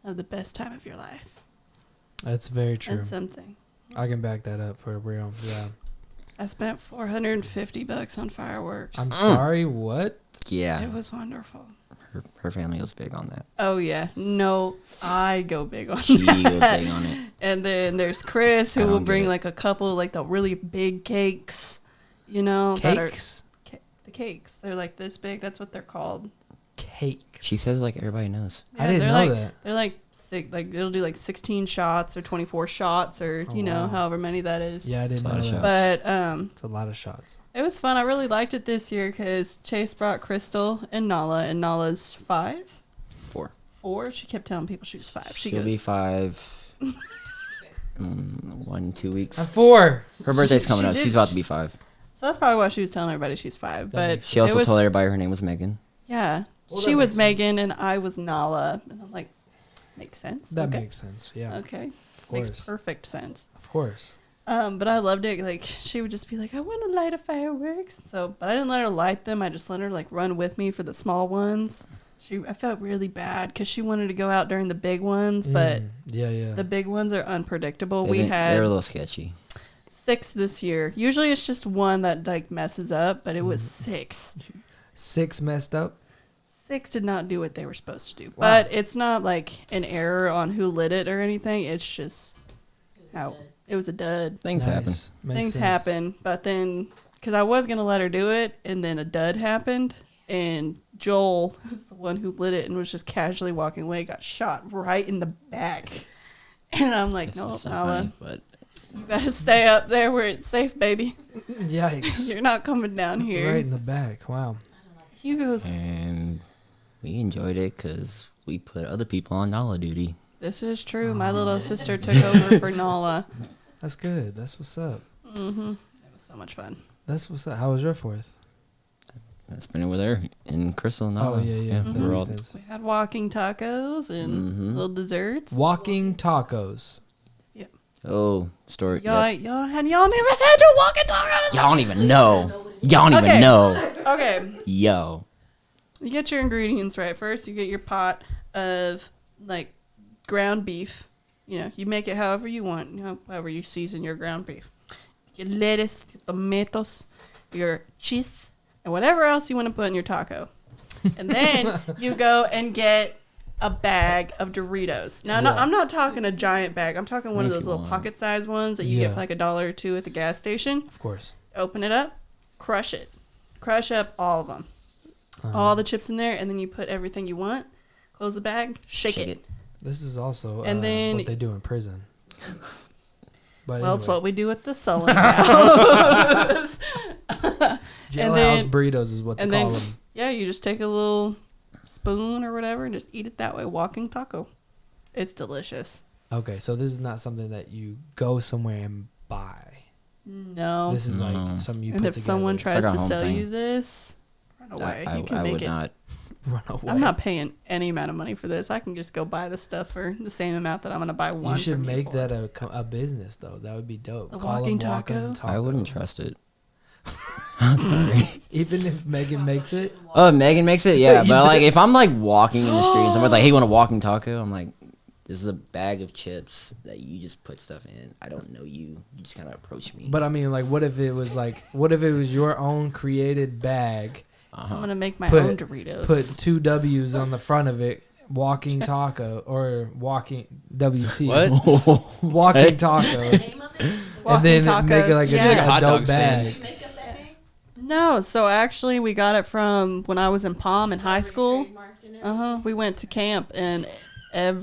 Speaker 4: Have the best time of your life.
Speaker 2: That's very true.
Speaker 4: That's something.
Speaker 2: I can back that up for real. Yeah.
Speaker 4: I spent $450 on fireworks.
Speaker 2: I'm sorry. What?
Speaker 3: Yeah,
Speaker 4: It was wonderful.
Speaker 3: her family was big on that.
Speaker 4: Oh yeah, no, I go big on
Speaker 3: She
Speaker 4: that.
Speaker 3: was big on it.
Speaker 4: And then there's Chris,
Speaker 3: I
Speaker 4: who will
Speaker 3: don't get
Speaker 4: bring
Speaker 3: it.
Speaker 4: like a couple, like the really big cakes, you know. that are-
Speaker 2: Cakes.
Speaker 4: the cakes, they're like this big. That's what they're called.
Speaker 2: cakes.
Speaker 3: She says like everybody knows.
Speaker 2: I didn't
Speaker 4: they're
Speaker 2: know
Speaker 4: like,
Speaker 2: that.
Speaker 4: They're like sick. Like it'll do like 16 shots or 24 shots or
Speaker 2: Oh,
Speaker 4: you know
Speaker 2: wow.
Speaker 4: however many that is.
Speaker 2: Yeah, I didn't
Speaker 3: It's a lot
Speaker 2: know
Speaker 3: of
Speaker 2: that.
Speaker 4: But
Speaker 2: It's a lot of shots.
Speaker 4: it was fun. I really liked it this year because Chase brought Crystal and Nala's 5,
Speaker 3: 4.
Speaker 4: 4. She kept telling people she was 5. She
Speaker 3: She'll
Speaker 4: goes,
Speaker 3: be 5. 1-2 weeks.
Speaker 2: I'm 4.
Speaker 3: Her birthday's coming
Speaker 4: she
Speaker 3: up.
Speaker 4: did-
Speaker 3: She's about to be 5.
Speaker 4: so that's probably why she was telling everybody she's 5.
Speaker 2: That
Speaker 4: But
Speaker 2: makes
Speaker 3: She also
Speaker 4: it was,
Speaker 3: told everybody her name was Megan.
Speaker 4: yeah,
Speaker 2: Well,
Speaker 4: she
Speaker 2: that
Speaker 4: was
Speaker 2: makes
Speaker 4: Megan and I was Nala, and I'm like, makes sense.
Speaker 2: That
Speaker 4: okay.
Speaker 2: makes sense. Yeah,
Speaker 4: Okay,
Speaker 2: of
Speaker 4: makes
Speaker 2: course.
Speaker 4: perfect sense.
Speaker 2: Of course.
Speaker 4: But I loved it. Like she would just be like, "I want to light a fireworks." So, but I didn't let her light them. I just let her like run with me for the small ones. I felt really bad because she wanted to go out during the big ones, but
Speaker 2: Yeah.
Speaker 4: the big ones are unpredictable.
Speaker 3: They were a
Speaker 4: had
Speaker 3: little sketchy.
Speaker 4: 6 this year. Usually it's just one that like messes up, but it was 6.
Speaker 2: 6 messed up.
Speaker 4: 6 did not do what they were supposed to do.
Speaker 2: Wow.
Speaker 4: But it's not like an error on who lit it or anything. It's just how it was a dud.
Speaker 3: Things happen.
Speaker 2: Nice. Makes
Speaker 4: Things
Speaker 2: sense.
Speaker 4: happen, but then because I was gonna let her do it, and then a dud happened, and Joel, who's the one who lit it and was just casually walking away, got shot right in the back. And I'm like,
Speaker 3: It's
Speaker 4: no,
Speaker 3: so
Speaker 4: Nala,
Speaker 3: funny, but
Speaker 4: you gotta stay up there where it's safe, baby.
Speaker 2: Yikes.
Speaker 4: You're not coming down here.
Speaker 2: Right in the back. Wow.
Speaker 4: Hugo's.
Speaker 3: and we enjoyed it because we put other people on Nala duty.
Speaker 4: This is true. My little sister took over for Nala.
Speaker 2: That's good. That's what's up.
Speaker 4: Mm-hmm. It was so much fun.
Speaker 2: That's what's up. How was your 4th?
Speaker 3: I spent it with her and Crystal and Nala.
Speaker 2: Oh, yeah.
Speaker 3: They
Speaker 2: That
Speaker 3: were
Speaker 2: makes
Speaker 3: all,
Speaker 2: sense.
Speaker 4: We had walking tacos and
Speaker 3: Mhm.
Speaker 4: little desserts.
Speaker 2: Walking tacos.
Speaker 3: story.
Speaker 4: Y'all,
Speaker 3: Yep.
Speaker 4: y'all never had no walking tacos.
Speaker 3: Y'all don't even know. Y'all don't
Speaker 4: Okay.
Speaker 3: even know.
Speaker 4: Okay.
Speaker 3: Yo.
Speaker 4: You get your ingredients right. First, you get your pot of like ground beef. You know, you make it however you want. You know, however you season your ground beef. Your lettuce, your tomatoes, your cheese, and whatever else you want to put in your taco. And then you go and get a bag of Doritos. Now,
Speaker 2: Yeah.
Speaker 4: I'm not talking a giant bag. I'm talking one of
Speaker 3: If
Speaker 4: those
Speaker 3: you
Speaker 4: little
Speaker 3: want.
Speaker 4: pocket-sized ones that you get
Speaker 2: Yeah.
Speaker 4: for like $1 or $2 at the gas station.
Speaker 2: Of course.
Speaker 4: Open it up, crush it. Crush up all of them.
Speaker 2: Uh-huh.
Speaker 4: All the chips in there, and then you put everything you want. Close the bag, shake it.
Speaker 2: This is also
Speaker 4: And then-
Speaker 2: what they do in prison. But
Speaker 4: Well, it's
Speaker 2: anyway,
Speaker 4: what we do at the Sullen's house.
Speaker 2: jailhouse
Speaker 4: then-
Speaker 2: burritos is what they
Speaker 4: and
Speaker 2: call
Speaker 4: then,
Speaker 2: them.
Speaker 4: yeah, you just take a little spoon or whatever and just eat it that way. Walking taco. It's delicious.
Speaker 2: Okay, so this is not something that you go somewhere and buy.
Speaker 4: No.
Speaker 2: This is
Speaker 3: No.
Speaker 2: like something you
Speaker 4: and
Speaker 2: put
Speaker 4: if
Speaker 2: together.
Speaker 4: someone tries
Speaker 3: like
Speaker 4: to
Speaker 3: a home
Speaker 4: sell
Speaker 3: thing.
Speaker 4: you this, run away.
Speaker 3: I
Speaker 4: You can
Speaker 3: would
Speaker 4: make it.
Speaker 3: not.
Speaker 2: Run away.
Speaker 4: I'm not paying any amount of money for this. I can just go buy the stuff for the same amount that I'm going to buy one
Speaker 2: You should
Speaker 4: from
Speaker 2: make
Speaker 4: for.
Speaker 2: that a business though. That would be dope.
Speaker 4: A
Speaker 2: Call
Speaker 4: walking
Speaker 2: them
Speaker 4: taco?
Speaker 3: I wouldn't trust it. I'm sorry.
Speaker 2: Even if Megan makes it.
Speaker 3: Oh, Megan makes it? Yeah,
Speaker 2: You
Speaker 3: but like
Speaker 2: bet.
Speaker 3: if I'm like walking in the street and someone's like, hey, you want a walking taco? I'm like, this is a bag of chips that you just put stuff in. I don't know you. You just kind of approach me.
Speaker 2: But I mean, like, what if it was your own created bag?
Speaker 4: I'm going to make my
Speaker 2: Put-
Speaker 4: own Doritos.
Speaker 2: Put 2 W's on the front of it. Walking taco or walking WT.
Speaker 5: What?
Speaker 2: Walking taco.
Speaker 6: Name of it?
Speaker 2: And
Speaker 4: Walking
Speaker 2: then
Speaker 4: tacos.
Speaker 2: make it like
Speaker 4: Yeah.
Speaker 5: Like a
Speaker 2: a
Speaker 5: hot
Speaker 2: dope
Speaker 5: dog stand.
Speaker 2: bag.
Speaker 6: Did you make up that name?
Speaker 4: No, so actually we got it from when I was in Palm in high school.
Speaker 6: Trademarked and everything?
Speaker 4: We went to camp and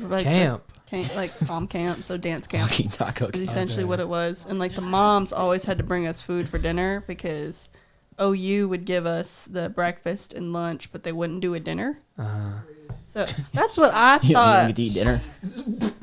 Speaker 4: like
Speaker 2: Camp.
Speaker 4: like Palm camp, so dance camp
Speaker 3: walking taco.
Speaker 4: is essentially
Speaker 2: Okay.
Speaker 4: what it was. And like the moms always had to bring us food for dinner because OU would give us the breakfast and lunch, but they wouldn't do a dinner. So that's what I
Speaker 3: You don't
Speaker 4: thought.
Speaker 3: get to eat dinner.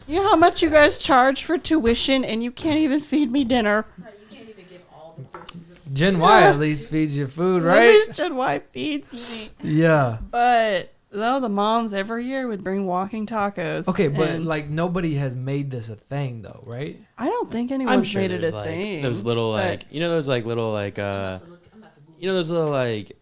Speaker 4: You know how much you guys charge for tuition, and you can't even feed me dinner.
Speaker 6: No, you can't even give all the courses of
Speaker 2: Gen Y at least feeds you food,
Speaker 4: At
Speaker 2: right?
Speaker 4: least GNWY feeds me.
Speaker 2: Yeah.
Speaker 4: But no, the moms every year would bring walking tacos.
Speaker 2: Okay, but
Speaker 4: and
Speaker 2: like nobody has made this a thing though, right?
Speaker 4: I don't think
Speaker 5: I'm
Speaker 4: anyone's
Speaker 5: sure
Speaker 4: made it
Speaker 5: there's
Speaker 4: a
Speaker 5: like
Speaker 4: thing.
Speaker 5: those little
Speaker 4: but-
Speaker 5: like those like little like
Speaker 6: I'm about to Google.
Speaker 5: those little like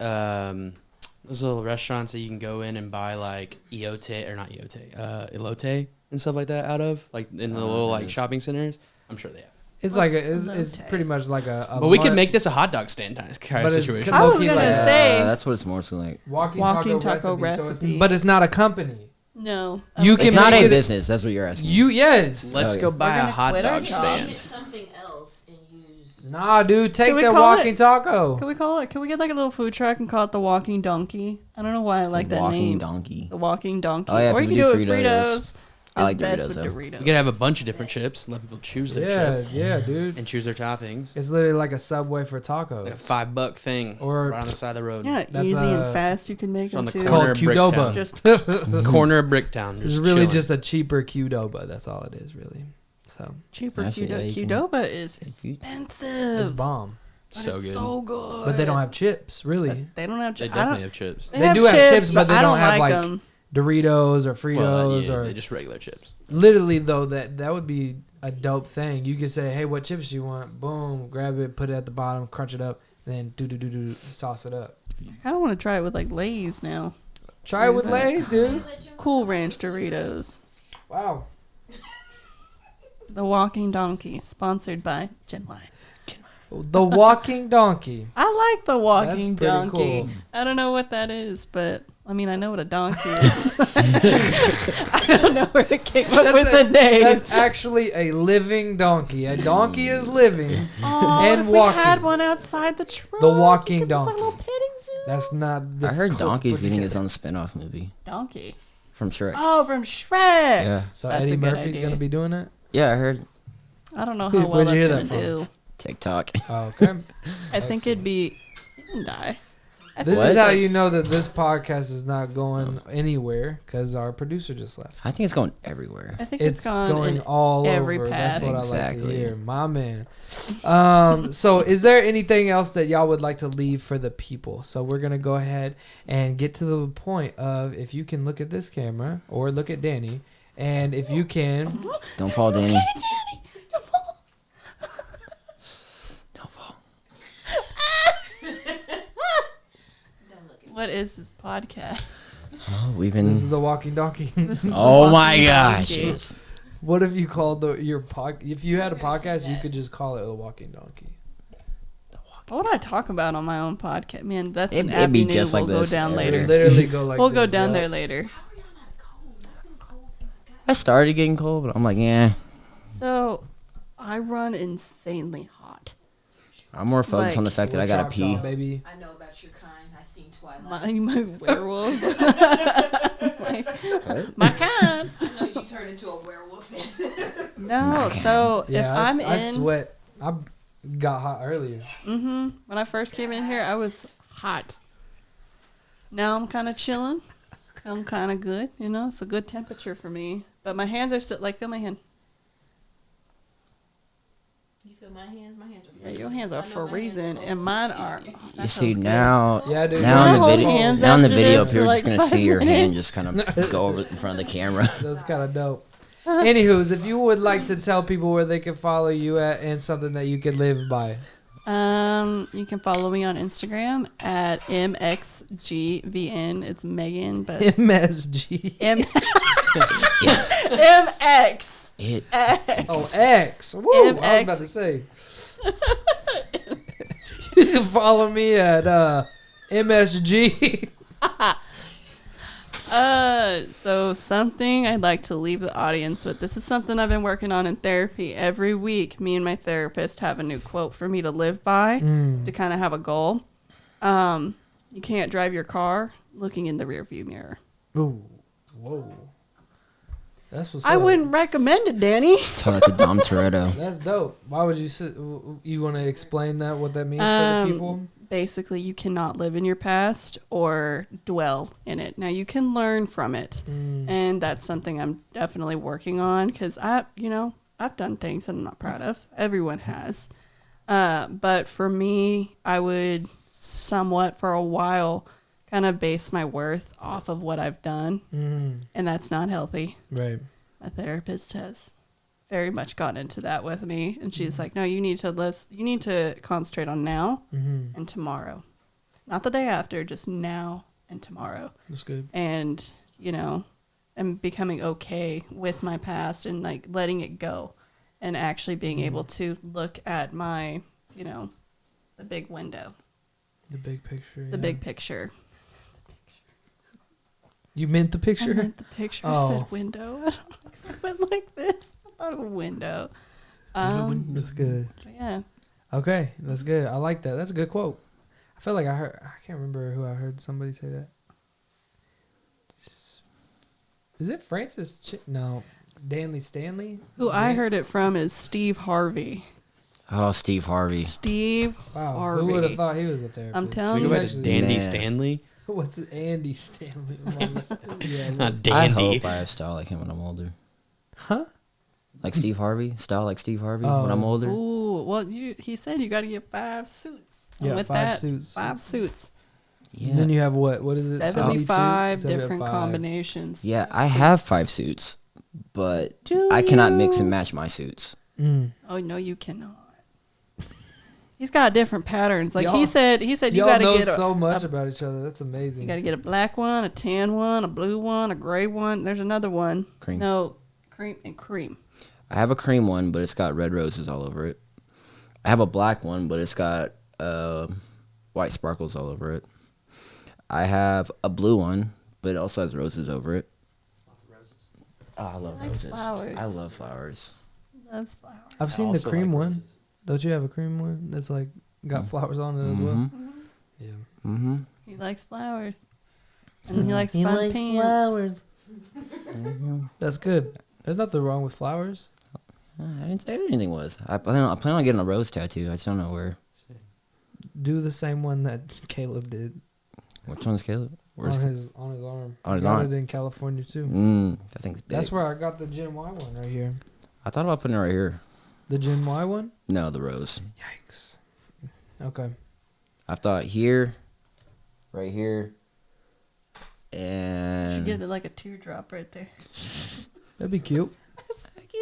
Speaker 5: those little restaurants that you can go in and buy like elote or not elote and stuff like that out of like in the little like
Speaker 3: is.
Speaker 5: shopping centers. I'm sure they have.
Speaker 2: It's
Speaker 4: What's
Speaker 2: like it's
Speaker 4: elote?
Speaker 2: pretty much like a
Speaker 5: But we could
Speaker 2: mar-
Speaker 5: make this a hot dog stand kind
Speaker 2: But
Speaker 5: of
Speaker 2: it's
Speaker 5: situation.
Speaker 4: I was
Speaker 2: low-key
Speaker 4: gonna
Speaker 2: like a
Speaker 4: say-
Speaker 3: that's what it's more so like.
Speaker 2: walking,
Speaker 4: Walking
Speaker 2: taco,
Speaker 4: taco
Speaker 2: recipe.
Speaker 4: recipe.
Speaker 2: But it's not a company.
Speaker 4: No.
Speaker 2: You
Speaker 4: I
Speaker 2: can
Speaker 3: It's
Speaker 4: don't
Speaker 3: not
Speaker 2: make
Speaker 3: a
Speaker 2: it-
Speaker 3: business. That's what you're asking.
Speaker 2: Yes.
Speaker 5: Let's
Speaker 3: Oh,
Speaker 5: go
Speaker 3: yeah.
Speaker 5: buy
Speaker 4: We're
Speaker 5: a
Speaker 4: gonna
Speaker 5: hot
Speaker 4: quit our
Speaker 5: dog
Speaker 4: jobs.
Speaker 6: Make
Speaker 5: stand.
Speaker 6: it something else and use
Speaker 2: Nah, dude, take
Speaker 4: we
Speaker 2: that
Speaker 4: call
Speaker 2: walking
Speaker 4: it-
Speaker 2: taco.
Speaker 4: Can we call it? Can we get like a little food truck and call it the Walking Donkey? I don't know why I like that
Speaker 3: Walking
Speaker 4: name.
Speaker 3: donkey.
Speaker 4: The Walking Donkey.
Speaker 3: Oh, yeah,
Speaker 4: or you can
Speaker 3: people
Speaker 4: do it
Speaker 3: do
Speaker 4: with
Speaker 3: Fritos.
Speaker 4: Fritos.
Speaker 3: I like
Speaker 4: It's best
Speaker 3: Doritos,
Speaker 4: with
Speaker 3: though.
Speaker 4: Doritos.
Speaker 5: You could have a bunch of different chips and let people choose their
Speaker 2: Yeah,
Speaker 5: chip
Speaker 2: yeah, dude.
Speaker 5: and choose their toppings.
Speaker 2: It's literally like a Subway for tacos.
Speaker 5: Like a $5 thing
Speaker 2: Or-
Speaker 5: right on the side of the road.
Speaker 4: Yeah,
Speaker 2: That's,
Speaker 4: easy and
Speaker 2: uh,
Speaker 4: fast. You can make
Speaker 5: It's on
Speaker 4: them
Speaker 5: the
Speaker 4: too.
Speaker 5: corner.
Speaker 2: Called
Speaker 5: of
Speaker 2: Qdoba.
Speaker 5: Bricktown.
Speaker 4: Just
Speaker 5: Corner of Bricktown.
Speaker 2: It's
Speaker 5: Just
Speaker 2: really
Speaker 5: chilling.
Speaker 2: just a cheaper Qdoba. That's all it is, really. So
Speaker 4: cheaper.
Speaker 3: Actually, yeah, you can-
Speaker 4: Qdoba is
Speaker 3: It's good.
Speaker 4: expensive.
Speaker 2: it's bomb.
Speaker 4: but
Speaker 5: so
Speaker 4: it's
Speaker 5: good.
Speaker 4: so good.
Speaker 2: But they don't have chips, really.
Speaker 4: But they don't have
Speaker 5: They
Speaker 4: chips.
Speaker 5: definitely have chips.
Speaker 2: They do have chips, but they
Speaker 4: I
Speaker 2: don't have, like,
Speaker 4: them.
Speaker 2: Doritos or Fritos
Speaker 5: Well, yeah,
Speaker 2: or
Speaker 5: they're just regular chips.
Speaker 2: literally though that would be a dope thing. You could say, "Hey, what chips do you want?" Boom, grab it, put it at the bottom, crunch it up, then do sauce it up.
Speaker 4: I kind of want to try it with like Lay's now.
Speaker 2: Try it with Lay's, dude.
Speaker 4: Cool Ranch Doritos.
Speaker 2: Wow.
Speaker 4: The Walking Donkey, sponsored by GNWY.
Speaker 2: The walking donkey.
Speaker 4: I like the Walking
Speaker 2: That's pretty
Speaker 4: Donkey.
Speaker 2: cool.
Speaker 4: I don't know what that is, but I mean, I know what a donkey is. I don't know where to came up with the name.
Speaker 2: That's actually a living donkey. A donkey is living.
Speaker 4: Oh,
Speaker 2: and
Speaker 4: if we
Speaker 2: walking.
Speaker 4: had one outside the truck.
Speaker 2: The walking
Speaker 4: it's like a
Speaker 2: donkey.
Speaker 4: little petting zoo.
Speaker 2: That's not.
Speaker 3: I heard
Speaker 2: difficult to
Speaker 3: Donkey's
Speaker 2: put
Speaker 3: getting his
Speaker 2: together.
Speaker 3: own spin-off movie
Speaker 4: Donkey.
Speaker 3: from Shrek.
Speaker 4: Oh, from Shrek.
Speaker 3: Yeah.
Speaker 2: So
Speaker 4: That's
Speaker 2: Eddie
Speaker 4: a good
Speaker 2: Murphy's
Speaker 4: idea.
Speaker 2: gonna be doing it.
Speaker 3: Yeah, I heard
Speaker 4: I don't know
Speaker 2: Where'd
Speaker 4: how well
Speaker 2: you hear
Speaker 4: that's
Speaker 2: that
Speaker 4: gonna
Speaker 2: from?
Speaker 4: do.
Speaker 3: TikTok.
Speaker 2: Oh, okay.
Speaker 4: I think it'd be. He didn't die. I
Speaker 2: This
Speaker 4: think
Speaker 2: is
Speaker 3: What?
Speaker 2: how
Speaker 4: it's
Speaker 2: you
Speaker 4: like-
Speaker 2: know that this podcast is not going anywhere because our producer just left.
Speaker 3: I think it's going everywhere.
Speaker 4: I think
Speaker 2: It's
Speaker 4: it's gone
Speaker 2: going
Speaker 4: in
Speaker 2: all
Speaker 4: every
Speaker 2: over.
Speaker 4: path.
Speaker 2: That's what I like to
Speaker 3: Exactly.
Speaker 2: hear, my man. So, is there anything else that y'all would like to leave for the people? So we're gonna go ahead and get to the point of if you can look at this camera or look at Danny, and if you can,
Speaker 3: Don't fall, Danny.
Speaker 4: Okay, Danny. Don't fall.
Speaker 3: Don't fall.
Speaker 4: What is this podcast?
Speaker 3: Oh, we've
Speaker 2: this is
Speaker 3: been.
Speaker 2: the walking donkey.
Speaker 4: This is the
Speaker 3: Oh my
Speaker 4: Walking
Speaker 3: gosh.
Speaker 4: Donkey.
Speaker 3: Yes.
Speaker 2: What if you called your if you had a podcast, you could just call it the walking donkey.
Speaker 4: What would I talk about on my own podcast? Man, that's an
Speaker 3: It'd be
Speaker 4: avenue
Speaker 3: just
Speaker 4: we'll
Speaker 3: like
Speaker 4: go
Speaker 3: this.
Speaker 4: down
Speaker 3: Yeah.
Speaker 2: It would
Speaker 4: later.
Speaker 2: literally go like
Speaker 4: We'll go
Speaker 2: this,
Speaker 4: down
Speaker 2: yeah.
Speaker 4: there later.
Speaker 6: How are y'all not cold? I've been cold since I got
Speaker 3: I started getting cold, but I'm like, yeah.
Speaker 4: So, I run insanely hot.
Speaker 3: I'm more focused on the
Speaker 4: Like,
Speaker 3: fact that I gotta
Speaker 2: Chalk
Speaker 3: pee.
Speaker 2: talk, baby.
Speaker 6: I know about your kind. I seen Twilight.
Speaker 4: My werewolf. my kind.
Speaker 6: I know you turned into a werewolf.
Speaker 4: No, so
Speaker 2: Yeah,
Speaker 4: if
Speaker 2: I,
Speaker 4: I'm
Speaker 2: I
Speaker 4: in,
Speaker 2: sweat. I got hot earlier.
Speaker 4: when I first came in here, I was hot. Now I'm kind of chilling. I'm kind of good. You know, it's a good temperature for me. But my hands are still like, feel my hand.
Speaker 6: You feel my hands? My hands are
Speaker 4: Yeah,
Speaker 6: freezing.
Speaker 4: your hands are
Speaker 6: I know my hands
Speaker 4: freezing,
Speaker 6: are
Speaker 4: and mine are. Oh,
Speaker 3: You
Speaker 4: that
Speaker 3: see
Speaker 4: feels good.
Speaker 3: now.
Speaker 2: Yeah, dude.
Speaker 3: Now in the
Speaker 4: hold
Speaker 3: video,
Speaker 4: hands
Speaker 3: now in the
Speaker 4: after
Speaker 3: video,
Speaker 4: this
Speaker 3: people
Speaker 4: for
Speaker 3: are just
Speaker 4: like
Speaker 3: gonna
Speaker 4: 5
Speaker 3: see your hand
Speaker 4: minutes.
Speaker 3: just kind of go over in front of the camera.
Speaker 2: That's kind of dope. Anywho's, if you would like to tell people where they can follow you at and something that you could live by.
Speaker 4: You can follow me on Instagram at mxgvn. It's Megan, but
Speaker 2: MSG.
Speaker 4: M MX.
Speaker 3: It.
Speaker 2: Oh, X. Woo, I was
Speaker 4: MX.
Speaker 2: about to say. You can follow me at MSG.
Speaker 4: So something I'd like to leave the audience with. This is something I've been working on in therapy. Every week, me and my therapist have a new quote for me to live by to kind of have a goal. You can't drive your car looking in the rearview mirror.
Speaker 2: Ooh, whoa. That's what's
Speaker 4: I
Speaker 2: up.
Speaker 4: wouldn't recommend it, Danny.
Speaker 3: Tell that to Dom Toretto.
Speaker 2: That's dope. Why would you sit? You want to explain that? What that means for the people?
Speaker 4: Basically, you cannot live in your past or dwell in it. Now, you can learn from it, and that's something I'm definitely working on because I've done things that I'm not proud of. Everyone has, but for me, I would somewhat for a while kind of base my worth off of what I've done, and that's not healthy.
Speaker 2: Right.
Speaker 4: My therapist has very much gone into that with me, and she's like, no, you need to concentrate on now and tomorrow, not the day after, just now and tomorrow.
Speaker 2: That's good.
Speaker 4: And and becoming okay with my past and like letting it go and actually being able to look at my the big window,
Speaker 2: The big picture.
Speaker 4: the big picture.
Speaker 2: You meant the
Speaker 4: I
Speaker 2: picture?
Speaker 4: meant the picture
Speaker 2: Oh.
Speaker 4: said window. I don't know, 'cause I went like this. I thought of a window.
Speaker 2: That's good.
Speaker 4: But yeah.
Speaker 2: I Okay, that's good. I like that. That's a good quote. I feel like I can't remember who I heard somebody say that. Is it Francis? No, Danley Stanley.
Speaker 4: Who I heard it from is Steve Harvey.
Speaker 3: Oh, Steve Harvey.
Speaker 4: Steve
Speaker 2: Wow,
Speaker 4: Harvey.
Speaker 2: who would have thought he was a therapist?
Speaker 4: I'm
Speaker 5: So
Speaker 4: telling
Speaker 5: we
Speaker 4: you.
Speaker 5: go back to Dandy
Speaker 3: Man.
Speaker 5: Stanley.
Speaker 2: What's it? Andy Stanley? Yeah,
Speaker 5: Not
Speaker 3: I
Speaker 5: Dandy.
Speaker 3: hope I have style like him when I'm older.
Speaker 2: huh?
Speaker 3: Like Steve Harvey? Style like Steve Harvey
Speaker 2: Oh,
Speaker 3: when I'm older?
Speaker 4: Ooh, well, he said you got to get 5 suits. And
Speaker 2: Yeah,
Speaker 4: with
Speaker 2: 5
Speaker 4: that,
Speaker 2: suits.
Speaker 4: 5 suits.
Speaker 3: Yeah.
Speaker 2: And then you have what? What is it?
Speaker 4: 75
Speaker 2: 72?
Speaker 4: different
Speaker 2: 75.
Speaker 4: combinations.
Speaker 3: Yeah, I have 5 suits, but I cannot mix and match my suits.
Speaker 2: Mm.
Speaker 4: Oh no, you cannot. He's got different patterns. Like
Speaker 2: Y'all-
Speaker 4: he said you
Speaker 2: Y'all
Speaker 4: got to
Speaker 2: know
Speaker 4: get
Speaker 2: so much
Speaker 4: a,
Speaker 2: about each other. That's amazing.
Speaker 4: you got to get a black one, a tan one, a blue one, a gray one. There's another one.
Speaker 3: Cream.
Speaker 4: No, cream and cream.
Speaker 3: I have a cream one, but it's got red roses all over it. I have a black one, but it's got white sparkles all over it. I have a blue one, but it also has roses over it. Oh, I love
Speaker 4: Likes
Speaker 3: roses.
Speaker 4: flowers.
Speaker 3: I love flowers.
Speaker 4: Loves flowers.
Speaker 2: I've seen the
Speaker 5: also
Speaker 2: cream
Speaker 5: like
Speaker 2: one.
Speaker 5: roses.
Speaker 2: Don't you have a cream one that's like got flowers on it as well?
Speaker 3: Mhm.
Speaker 2: Yeah.
Speaker 3: Mm-hmm.
Speaker 4: He likes flowers. And he likes fun pants.
Speaker 2: That's good. There's nothing wrong with flowers.
Speaker 3: I didn't say anything was. I plan on getting a rose tattoo. I just don't know where.
Speaker 2: Do the same one that Caleb did
Speaker 3: Which one's Caleb? Where's
Speaker 2: on his arm.
Speaker 3: On his
Speaker 2: Got
Speaker 3: arm?
Speaker 2: it in California too.
Speaker 3: That thing's big.
Speaker 2: That's where I got the GNWY one right here.
Speaker 3: I thought about putting it right here.
Speaker 2: The GNWY one.
Speaker 3: No, the rose.
Speaker 2: Yikes. Okay.
Speaker 3: I thought here, right here,
Speaker 4: Should
Speaker 3: and
Speaker 4: get it like a teardrop right there.
Speaker 2: That'd be cute.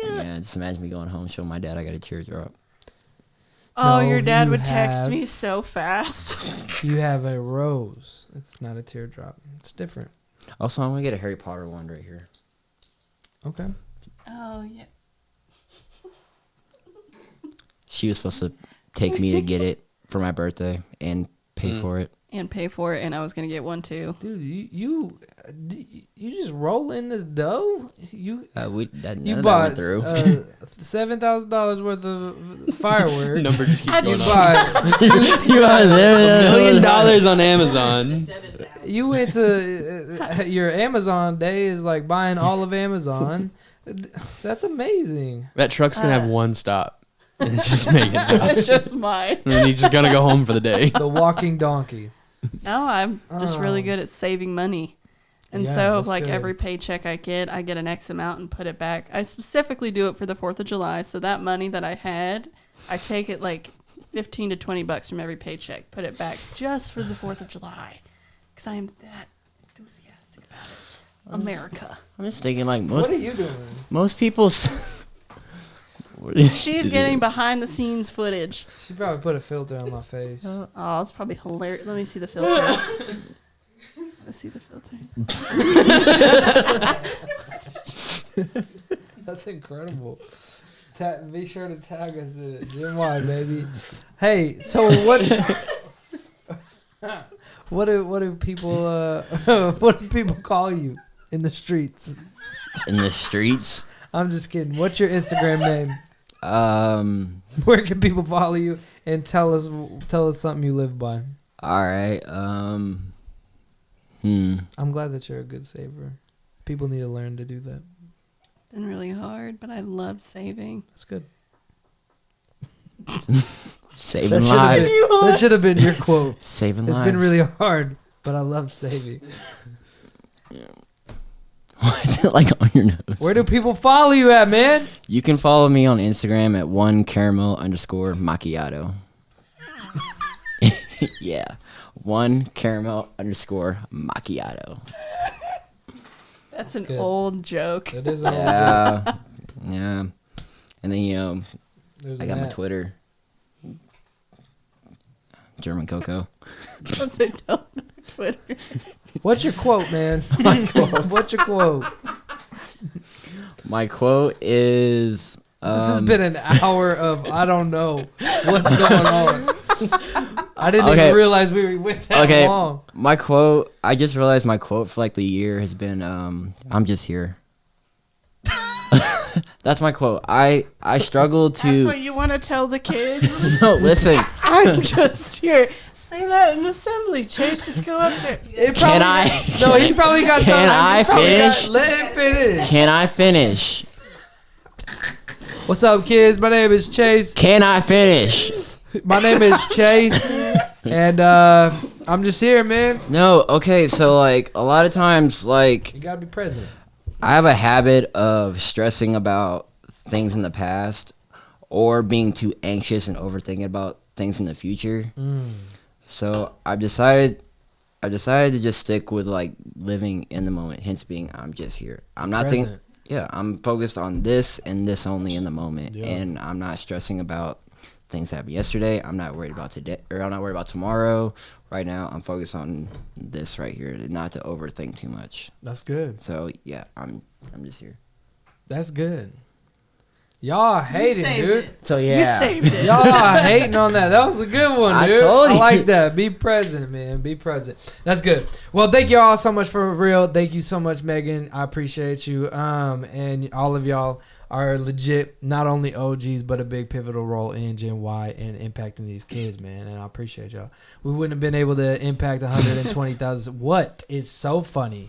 Speaker 3: yeah, just imagine me going home showing my dad I got a teardrop.
Speaker 4: Oh,
Speaker 2: No,
Speaker 4: your dad
Speaker 2: you
Speaker 4: would text
Speaker 2: have-
Speaker 4: me so fast.
Speaker 2: You have a rose. It's not a teardrop. It's different.
Speaker 3: Also, I'm gonna get a Harry Potter one right here.
Speaker 2: Okay.
Speaker 4: Oh yeah.
Speaker 2: Mm.
Speaker 3: She was supposed to take me to get it for my birthday and pay for it.
Speaker 4: and pay for it, and I was gonna get one too.
Speaker 2: Dude, you just roll in this dough. You
Speaker 3: None
Speaker 2: you
Speaker 3: of that
Speaker 2: bought
Speaker 3: went through.
Speaker 2: $7,000 worth of fireworks.
Speaker 5: Number just keeps
Speaker 2: You
Speaker 5: going up.
Speaker 2: bought.
Speaker 3: You are
Speaker 5: $1 million on Amazon.
Speaker 6: 7,000.
Speaker 2: You went to your Amazon day is like buying all of Amazon. That's amazing.
Speaker 5: That truck's gonna have one stop. And it's just Megan's house.
Speaker 4: It's just mine.
Speaker 5: And then he's just gonna go home for the day.
Speaker 2: The walking donkey.
Speaker 4: No, I'm just really
Speaker 2: Oh.
Speaker 4: good at saving money. And
Speaker 2: Yeah,
Speaker 4: so,
Speaker 2: that's
Speaker 4: like,
Speaker 2: good.
Speaker 4: every paycheck I get an X amount and put it back. I specifically do it for the 4th of July. So that money that I had, I take it like 15 to 20 bucks from every paycheck, put it back just for the 4th of July. Because I am that enthusiastic about it. America.
Speaker 3: I'm just thinking like
Speaker 2: What are you doing?
Speaker 3: most people's. What is-
Speaker 4: She's getting behind the scenes footage.
Speaker 2: She probably put a filter on my face.
Speaker 4: Oh, it's probably hilarious. Let me see the filter. Let's see the filter.
Speaker 2: That's incredible. Be sure to tag us in it. GNWY, baby. Hey, so what do people what do people call you in the streets?
Speaker 3: in the streets.
Speaker 2: I'm just kidding. What's your Instagram name? Where can people follow you and tell us something you live by?
Speaker 3: All right.
Speaker 2: I'm glad that you're a good saver. People need to learn to do that.
Speaker 4: Been really hard, but I love saving.
Speaker 2: That's good.
Speaker 3: Saving lives.
Speaker 2: That should have been your quote.
Speaker 3: Saving
Speaker 2: It's
Speaker 3: lives.
Speaker 2: been really hard, but I love saving.
Speaker 3: Why is it like on your nose?
Speaker 2: Where do people follow you at, man?
Speaker 3: You can follow me on Instagram at @1caramel_macchiato. Yeah, @1caramel_macchiato.
Speaker 4: That's an
Speaker 2: good.
Speaker 4: old joke.
Speaker 2: It is an old joke.
Speaker 3: Yeah, yeah. And then
Speaker 2: There's
Speaker 3: I got my
Speaker 2: Matt.
Speaker 3: Twitter. German Coco.
Speaker 4: Don't say don't on Twitter.
Speaker 2: What's your quote, man? What's your quote?
Speaker 3: My quote is.
Speaker 2: This has been an hour of I don't know what's going on. I didn't
Speaker 3: Okay.
Speaker 2: even realize we went that
Speaker 3: Okay.
Speaker 2: long.
Speaker 3: My quote. I just realized my quote for like the year has been. I'm just here. That's my quote. I struggle
Speaker 4: That's
Speaker 3: to.
Speaker 4: what you want to tell the kids?
Speaker 3: No, listen.
Speaker 4: I'm just here. Say that in assembly. Chase, just go up there.
Speaker 3: Can I?
Speaker 2: No, he probably got something.
Speaker 3: Can I
Speaker 2: He probably
Speaker 3: finish?
Speaker 2: Let him finish.
Speaker 3: Can I finish?
Speaker 2: What's up, kids? My name is Chase.
Speaker 3: Can I finish?
Speaker 2: My name is Chase, and I'm just here, man.
Speaker 3: No. Okay. So like a lot of times, like
Speaker 2: You gotta be present.
Speaker 3: I have a habit of stressing about things in the past, or being too anxious and overthinking about things in the future. So I've decided to just stick with like living in the moment. Hence, being I'm just here. I'm not thinking.
Speaker 2: Present.
Speaker 3: Yeah, I'm focused on this and this only in the moment,
Speaker 2: Yeah.
Speaker 3: and I'm not stressing about things that happened yesterday. I'm not worried about today, or I'm not worried about tomorrow. Right now, I'm focused on this right here, not to overthink too much.
Speaker 2: That's good.
Speaker 3: So yeah, I'm just here.
Speaker 2: That's good. Y'all hating,
Speaker 6: saved
Speaker 2: dude.
Speaker 6: it.
Speaker 3: So yeah,
Speaker 4: You saved it.
Speaker 2: Y'all are hating on that. That was a good one,
Speaker 3: I
Speaker 2: dude.
Speaker 3: told
Speaker 2: I
Speaker 3: you.
Speaker 2: like that. Be present, man. Be present. That's good. Well, thank you all so much for real. Thank you so much, Megan. I appreciate you. And all of y'all are legit, not only OGs, but a big pivotal role in Gen Y and impacting these kids, man. And I appreciate y'all. We wouldn't have been able to impact 120,000. What is so funny?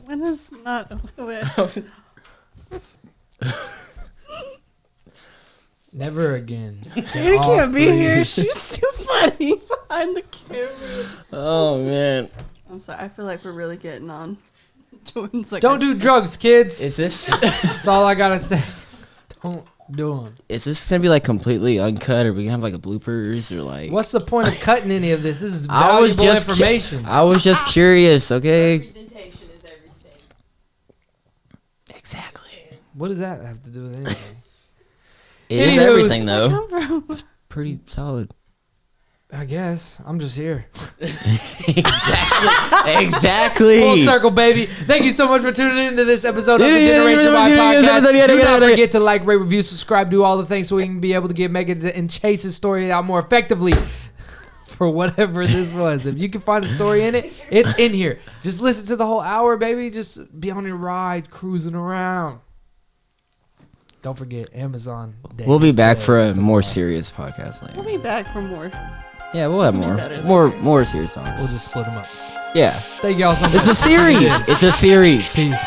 Speaker 4: When is not.
Speaker 2: Never again.
Speaker 4: Danny
Speaker 2: All
Speaker 4: can't be
Speaker 2: three.
Speaker 4: here. She's too funny behind the camera.
Speaker 3: Oh man,
Speaker 4: I'm sorry. I feel like we're really getting on. Jordan's like,
Speaker 2: Don't
Speaker 4: I
Speaker 2: do
Speaker 4: just-
Speaker 2: drugs, kids.
Speaker 3: is this
Speaker 2: That's all I gotta say. Don't do them.
Speaker 3: is this gonna be like completely uncut, or we gonna have like a bloopers, or like?
Speaker 2: What's the point of cutting any of this? This is
Speaker 3: I was
Speaker 2: valuable
Speaker 3: just
Speaker 2: information.
Speaker 3: I was just curious. Okay.
Speaker 6: Representation is everything.
Speaker 3: Exactly.
Speaker 2: What does that have to do with anything?
Speaker 3: It is
Speaker 2: Anywho's-
Speaker 3: everything though.
Speaker 4: Come from.
Speaker 3: Pretty solid.
Speaker 2: I guess I'm just here.
Speaker 3: Exactly.
Speaker 2: Full circle, baby. Thank you so much for tuning into this episode of the
Speaker 3: Yeah,
Speaker 2: Generation Y podcast. Do not
Speaker 3: yeah.
Speaker 2: forget to like, rate, review, subscribe, do all the things so we can be able to get Megan's and Chase's story out more effectively. For whatever this was, if you can find a story in it, it's in here. Just listen to the whole hour, baby. Just be on your ride, cruising around. Don't forget Amazon. Day
Speaker 3: We'll be
Speaker 2: is
Speaker 3: back
Speaker 2: today.
Speaker 3: for a
Speaker 2: It's
Speaker 3: more
Speaker 2: tomorrow.
Speaker 3: serious podcast
Speaker 4: We'll
Speaker 3: later.
Speaker 4: be back for more.
Speaker 3: Yeah, we'll have
Speaker 4: better
Speaker 3: more serious songs.
Speaker 2: We'll just split them up.
Speaker 3: Yeah,
Speaker 2: Thank y'all so much.
Speaker 3: it's a series. It's a series.
Speaker 2: Peace.